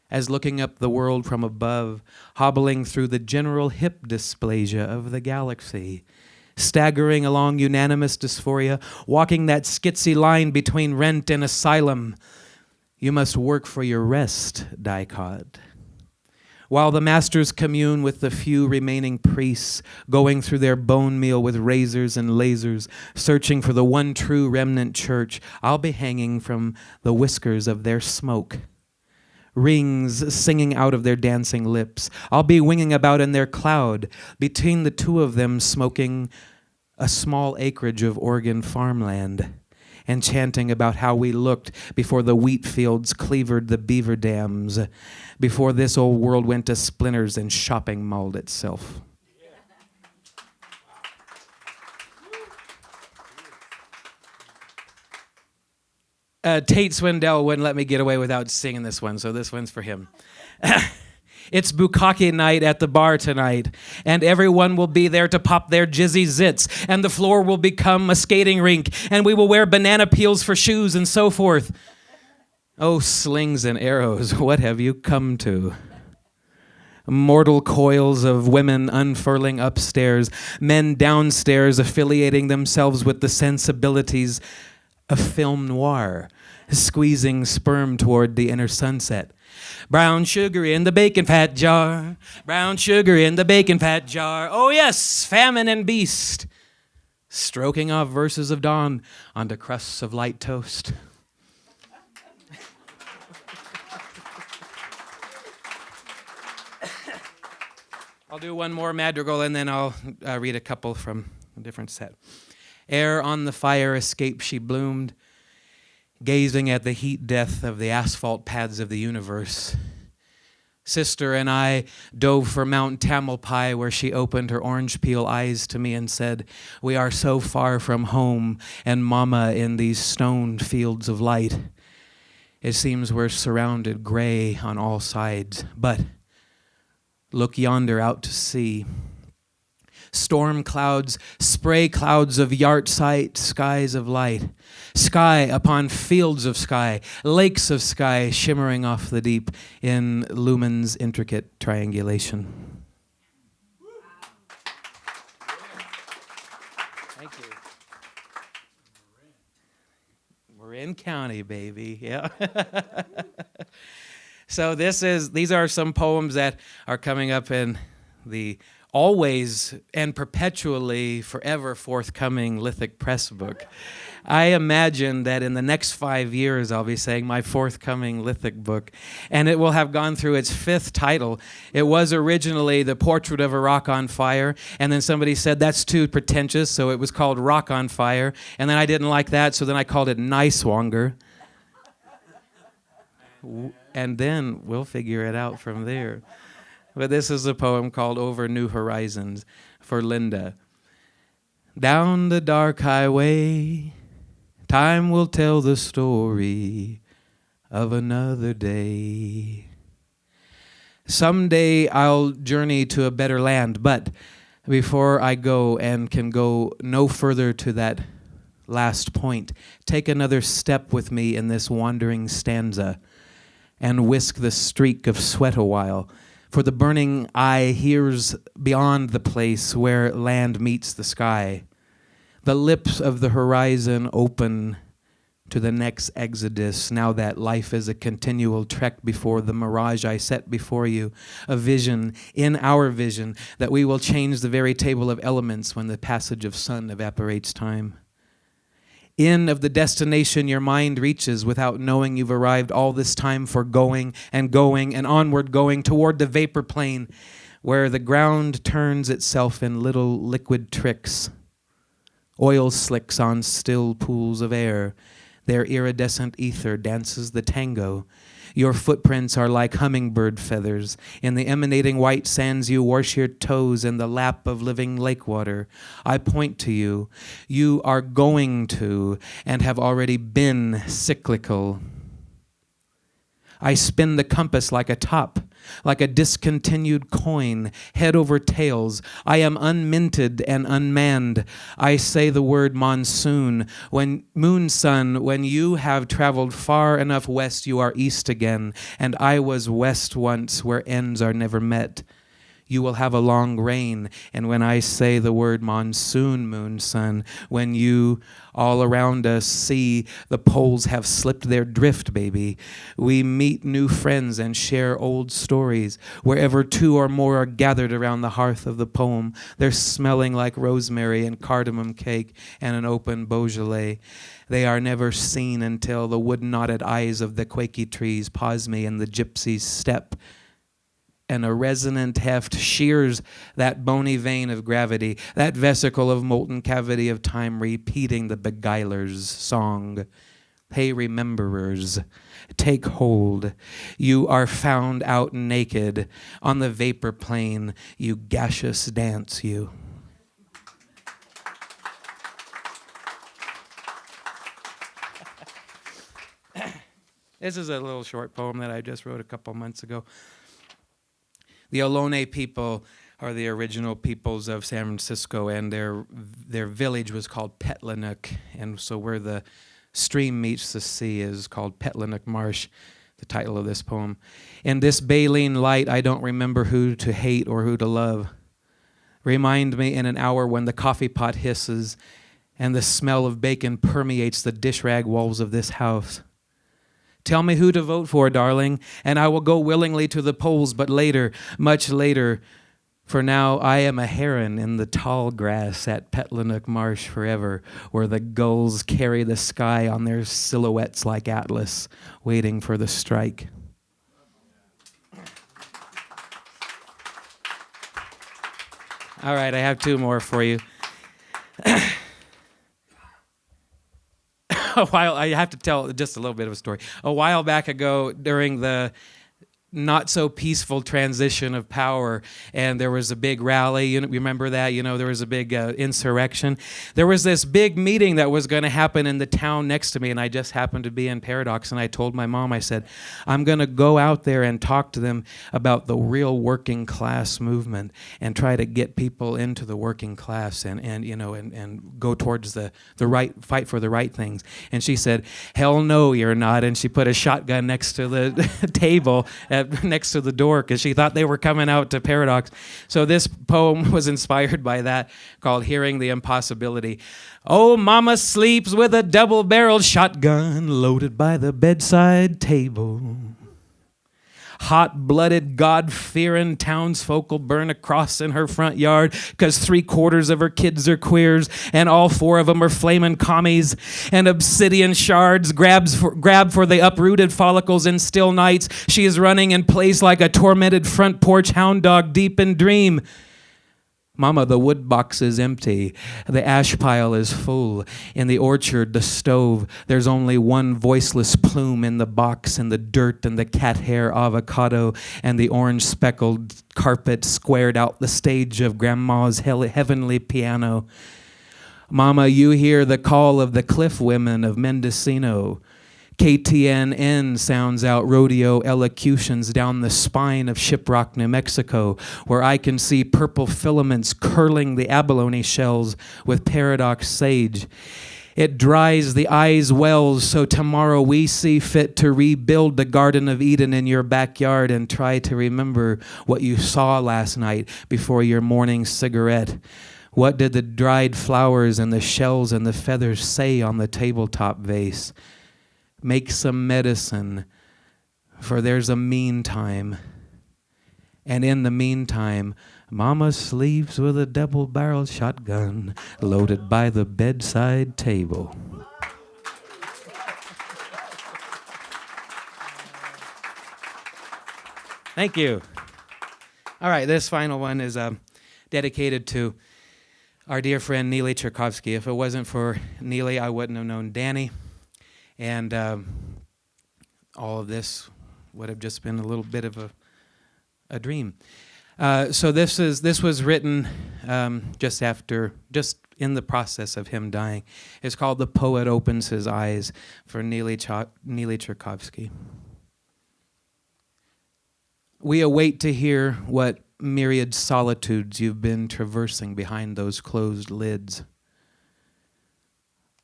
as looking up the world from above, hobbling through the general hip dysplasia of the galaxy, staggering along unanimous dysphoria, walking that skitsy line between rent and asylum. You must work for your rest, dicot. While the masters commune with the few remaining priests, going through their bone meal with razors and lasers, searching for the one true remnant church, I'll be hanging from the whiskers of their smoke. Rings singing out of their dancing lips. I'll be winging about in their cloud, between the two of them smoking a small acreage of Oregon farmland, and chanting about how we looked before the wheat fields cleavered the beaver dams, before this old world went to splinters and shopping mauled itself. Tate Swindell wouldn't let me get away without singing this one, so this one's for him. It's bukkake night at the bar tonight, and everyone will be there to pop their jizzy zits, and the floor will become a skating rink, and we will wear banana peels for shoes and so forth. Oh, slings and arrows, what have you come to? Mortal coils of women unfurling upstairs, men downstairs affiliating themselves with the sensibilities of film noir, squeezing sperm toward the inner sunset. Brown sugar in the bacon fat jar, brown sugar in the bacon fat jar. Oh yes, famine and beast, stroking off verses of dawn onto crusts of light toast. I'll do one more madrigal and then I'll read a couple from a different set. Ere on the fire escape she bloomed, gazing at the heat death of the asphalt pads of the universe. Sister and I dove for Mount Tamalpais, where she opened her orange peel eyes to me and said, "We are so far from home and mama in these stone fields of light. It seems we're surrounded gray on all sides, but look yonder out to sea. Storm clouds, spray clouds of yahrzeit skies of light. Sky upon fields of sky, lakes of sky shimmering off the deep in lumen's intricate triangulation." Thank you. Marin County, baby. Yeah. So these are some poems that are coming up in the always and perpetually forever forthcoming Lithic press book. I imagine that in the next 5 years I'll be saying my forthcoming Lithic book, and it will have gone through its 5th title. It was originally The Portrait of a Rock on Fire, and then somebody said that's too pretentious, so it was called Rock on Fire, and then I didn't like that, so then I called it Niswanger. And then we'll figure it out from there. But this is a poem called Over New Horizons for Linda. Down the dark highway, time will tell the story of another day. Someday I'll journey to a better land, but before I go and can go no further to that last point, take another step with me in this wandering stanza and whisk the streak of sweat a while, for the burning eye hears beyond the place where land meets the sky. The lips of the horizon open to the next exodus, now that life is a continual trek before the mirage I set before you, a vision, in our vision, that we will change the very table of elements when the passage of sun evaporates time. In of the destination your mind reaches without knowing you've arrived all this time for going and onward going toward the vapor plane where the ground turns itself in little liquid tricks. Oil slicks on still pools of air. Their iridescent ether dances the tango. Your footprints are like hummingbird feathers. In the emanating white sands you wash your toes in the lap of living lake water. I point to you. You are going to and have already been cyclical. I spin the compass like a top, like a discontinued coin, head over tails. I am unminted and unmanned. I say the word monsoon. When moon sun, when you have traveled far enough west, you are east again. And I was west once, where ends are never met. You will have a long rain, and when I say the word monsoon, moon sun, when you all around us see the poles have slipped their drift, baby, we meet new friends and share old stories. Wherever 2 or more are gathered around the hearth of the poem, they're smelling like rosemary and cardamom cake and an open Beaujolais. They are never seen until the wood-knotted eyes of the quaky trees pause me in the gypsy's step, and a resonant heft shears that bony vein of gravity, that vesicle of molten cavity of time, repeating the beguiler's song. Hey, rememberers, take hold. You are found out naked on the vapor plane, you gaseous dance, you. This is a little short poem that I just wrote a couple months ago. The Ohlone people are the original peoples of San Francisco, and their village was called Petlinuk, and so where the stream meets the sea is called Petlinuk Marsh, the title of this poem. In this baleen light, I don't remember who to hate or who to love. Remind me in an hour when the coffee pot hisses and the smell of bacon permeates the dish rag walls of this house. Tell me who to vote for, darling, and I will go willingly to the polls, but later, much later. For now, I am a heron in the tall grass at Petlinuk Marsh forever, where the gulls carry the sky on their silhouettes like Atlas, waiting for the strike. All right, I have 2 more for you. I have to tell just a little bit of a story. A while back ago, during the not so peaceful transition of power, and there was a big rally. You remember that? There was a big insurrection. There was this big meeting that was going to happen in the town next to me, and I just happened to be in Paradox, and I told my mom, I said, I'm going to go out there and talk to them about the real working class movement and try to get people into the working class and go towards the right, fight for the right things. And she said, hell no, you're not. And she put a shotgun next to the table next to the door because she thought they were coming out to Paradox. So this poem was inspired by that, called Hearing the Impossibility. Oh, mama sleeps with a double-barreled shotgun loaded by the bedside table. Hot-blooded, God-fearing townsfolk'll burn a cross in her front yard 'cause 3/4 of her kids are queers and all 4 of them are flaming commies. And obsidian shards grab for the uprooted follicles in still nights. She is running and plays like a tormented front porch hound dog deep in dream. Mama, the wood box is empty. The ash pile is full. In the orchard, the stove, there's only one voiceless plume in the box, and the dirt and the cat hair avocado and the orange speckled carpet squared out the stage of Grandma's heavenly piano. Mama, you hear the call of the cliff women of Mendocino. KTNN sounds out rodeo elocutions down the spine of Shiprock, New Mexico, where I can see purple filaments curling the abalone shells with paradox sage. It dries the eye's wells, so tomorrow we see fit to rebuild the Garden of Eden in your backyard and try to remember what you saw last night before your morning cigarette. What did the dried flowers and the shells and the feathers say on the tabletop vase? Make some medicine, for there's a meantime. And in the meantime, Mama sleeps with a double-barreled shotgun loaded by the bedside table. Thank you. All right, this final one is dedicated to our dear friend Neely Tchaikovsky. If it wasn't for Neely, I wouldn't have known Danny. And all of this would have just been a little bit of a dream. So this was written just in the process of him dying. It's called "The Poet Opens His Eyes" for Neely Tchaikovsky. We await to hear what myriad solitudes you've been traversing behind those closed lids.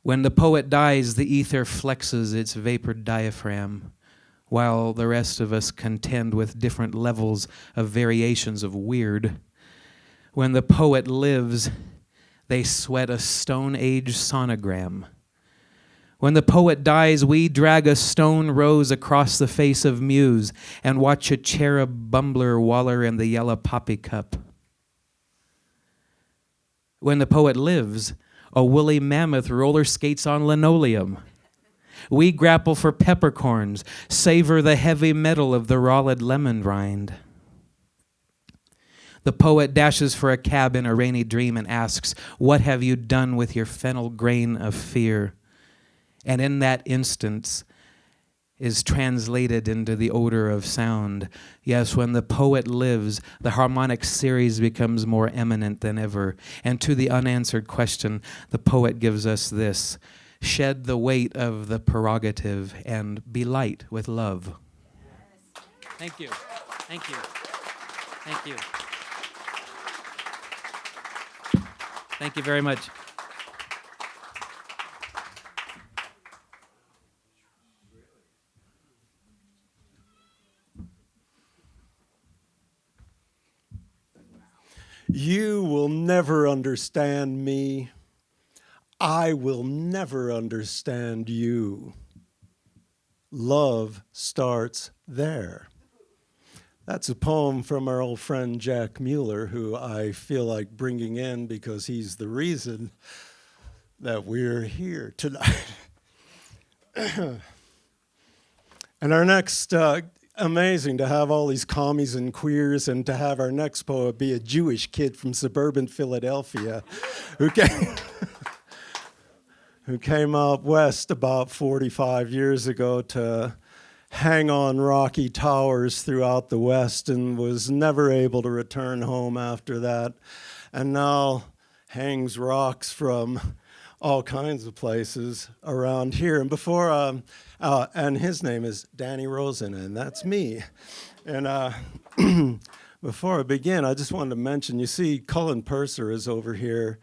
When the poet dies, the ether flexes its vapored diaphragm, while the rest of us contend with different levels of variations of weird. When the poet lives, they sweat a Stone Age sonogram. When the poet dies, we drag a stone rose across the face of Muse and watch a cherub bumbler waller in the yellow poppy cup. When the poet lives, a woolly mammoth roller skates on linoleum. We grapple for peppercorns, savor the heavy metal of the rawled lemon rind. The poet dashes for a cab in a rainy dream and asks, "What have you done with your fennel grain of fear?" And in that instance is translated into the odor of sound. Yes, when the poet lives, the harmonic series becomes more eminent than ever. And to the unanswered question, the poet gives us this: shed the weight of the prerogative and be light with love. Thank you. Thank you. Thank you. Thank you very much. You will never understand me. I will never understand you. Love starts there. That's a poem from our old friend Jack Mueller, who I feel like bringing in because he's the reason that we're here tonight. And our next amazing to have all these commies and queers, and to have our next poet be a Jewish kid from suburban Philadelphia who came out west about 45 years ago to hang on rocky towers throughout the West and was never able to return home after that, and now hangs rocks from all kinds of places around here. And before, and his name is Danny Rosen, and that's me. And before I begin, I just wanted to mention, you see Cullen Purser is over here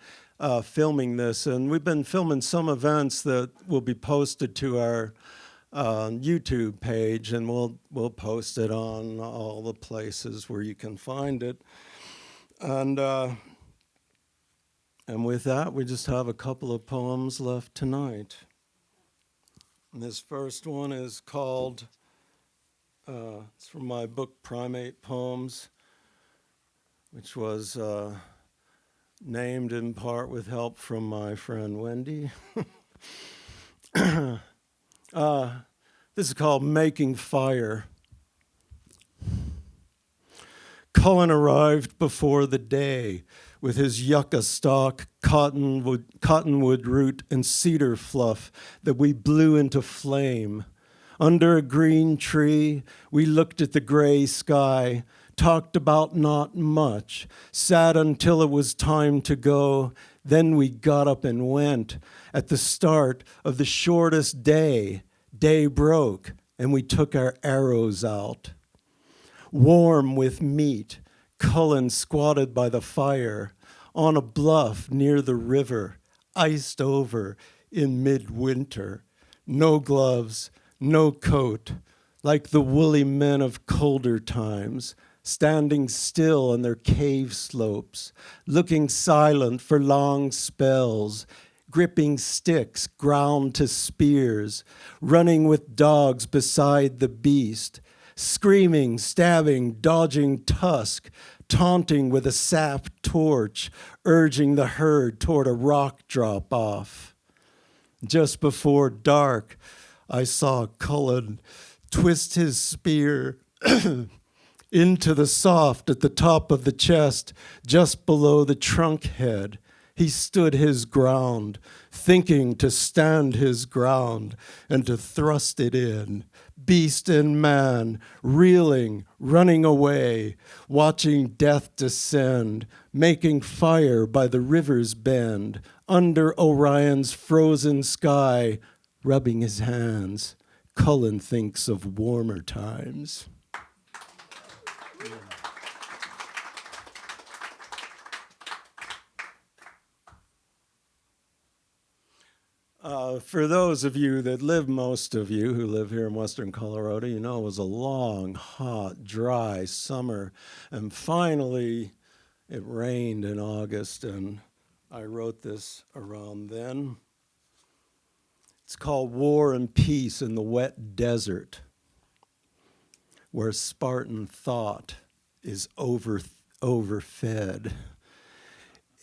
filming this, and we've been filming some events that will be posted to our YouTube page, and we'll post it on all the places where you can find it. And with that, we just have a couple of poems left tonight. And this first one is called It's from my book Primate Poems, which was named in part with help from my friend Wendy. This is called Making Fire. Cullen arrived before the day with his yucca stalk, cottonwood root, and cedar fluff that we blew into flame. Under a green tree, we looked at the gray sky, talked about not much, sat until it was time to go. Then we got up and went. At the start of the shortest day, day broke, and we took our arrows out. Warm with meat, Cullen squatted by the fire on a bluff near the river, iced over in midwinter. No gloves, no coat, like the woolly men of colder times, standing still on their cave slopes, looking silent for long spells, gripping sticks ground to spears, running with dogs beside the beast, screaming, stabbing, dodging tusk, taunting with a sap torch, urging the herd toward a rock drop-off. Just before dark, I saw Cullen twist his spear into the soft at the top of the chest, just below the trunk head. He stood his ground, thinking to stand his ground and to thrust it in. Beast and man, reeling, running away, watching death descend, making fire by the river's bend, under Orion's frozen sky, rubbing his hands. Cullen thinks of warmer times. For those of you that live, most of you who live here in Western Colorado, you know it was a long, hot, dry summer. And finally, it rained in August, and I wrote this around then. It's called War and Peace in the Wet Desert, where Spartan thought is overfed.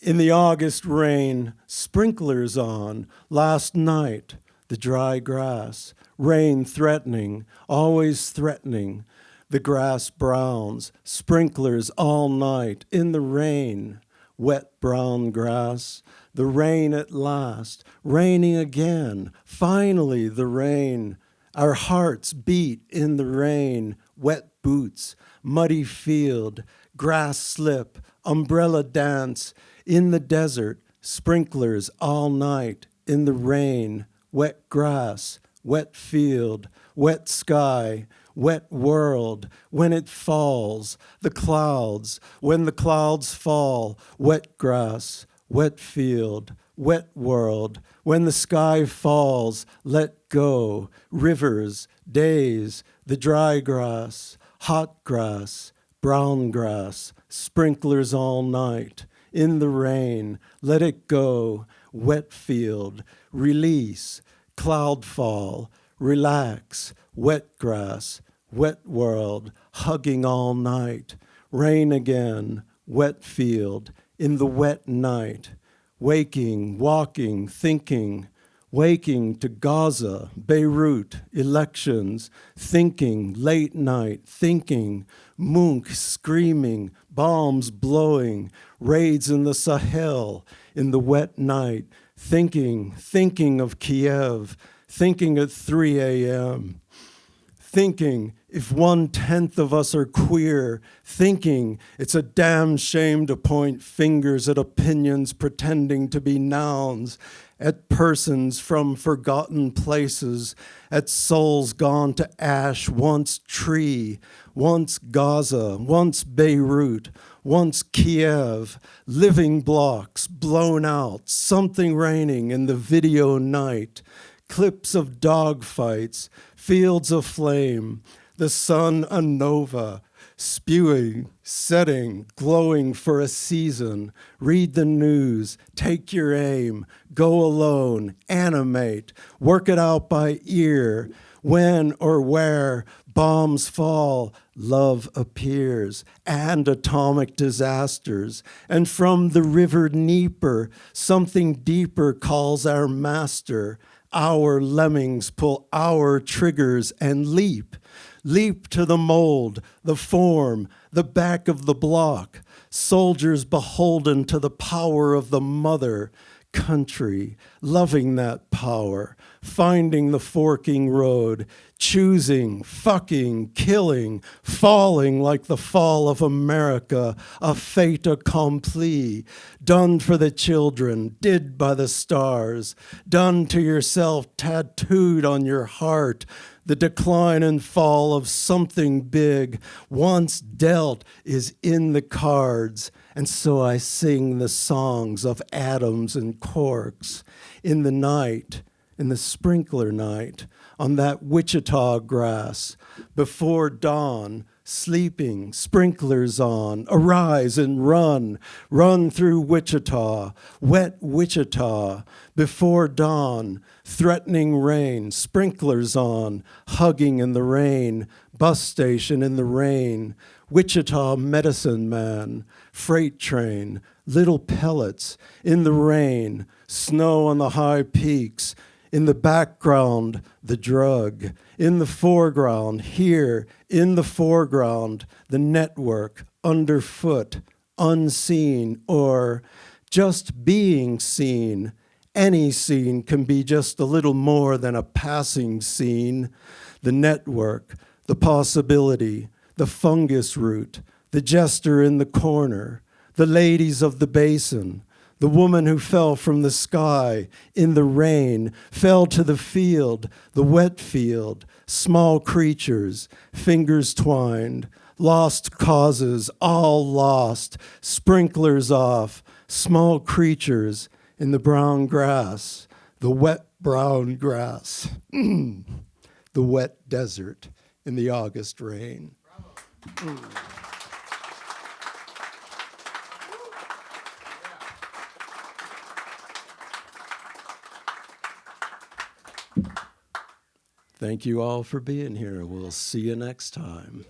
In the August rain, sprinklers on, last night, the dry grass, rain threatening, always threatening, the grass browns, sprinklers all night, in the rain, wet brown grass, the rain at last, raining again, finally the rain, our hearts beat in the rain, wet boots, muddy field, grass slip, umbrella dance, in the desert, sprinklers all night, in the rain, wet grass, wet field, wet sky, wet world, when it falls, the clouds, when the clouds fall, wet grass, wet field, wet world, when the sky falls, let go, rivers, days, the dry grass, hot grass, brown grass, sprinklers all night, in the rain, let it go, wet field, release, cloud fall, relax, wet grass, wet world, hugging all night, rain again, wet field, in the wet night, waking, walking, thinking, waking to Gaza, Beirut, elections, thinking, late night, thinking, Munch screaming, bombs blowing, raids in the Sahel, in the wet night, thinking of Kiev, thinking at 3 a.m., thinking if 1/10 of us are queer, thinking it's a damn shame to point fingers at opinions pretending to be nouns, at persons from forgotten places, at souls gone to ash, once tree, once Gaza, once Beirut, once Kiev, living blocks blown out, something raining in the video night, clips of dogfights, fields of flame, the sun a nova, spewing, setting, glowing for a season. Read the news, take your aim, go alone, animate, work it out by ear. When or where bombs fall, love appears, and atomic disasters. And from the river Dnieper, something deeper calls our master. Our lemmings pull our triggers and leap. Leap to the mold, the form, the back of the block. Soldiers beholden to the power of the mother country, loving that power, finding the forking road, choosing, fucking, killing, falling like the fall of America, a fait accompli, done for the children, did by the stars, done to yourself, tattooed on your heart, the decline and fall of something big, once dealt, is in the cards. And so I sing the songs of atoms and corks in the night, in the sprinkler night, on that Wichita grass, before dawn, sleeping, sprinklers on, arise and run, run through Wichita, wet Wichita, before dawn, threatening rain, sprinklers on, hugging in the rain, bus station in the rain, Wichita medicine man, freight train, little pellets in the rain, snow on the high peaks, in the background, the drug, in the foreground, here, in the foreground, the network, underfoot, unseen, or just being seen. Any scene can be just a little more than a passing scene. The network, the possibility, the fungus root, the jester in the corner, the ladies of the basin, the woman who fell from the sky in the rain, fell to the field, the wet field, small creatures, fingers twined, lost causes, all lost, sprinklers off, small creatures in the brown grass, the wet brown grass, the wet desert in the August rain. Thank you all for being here. We'll see you next time.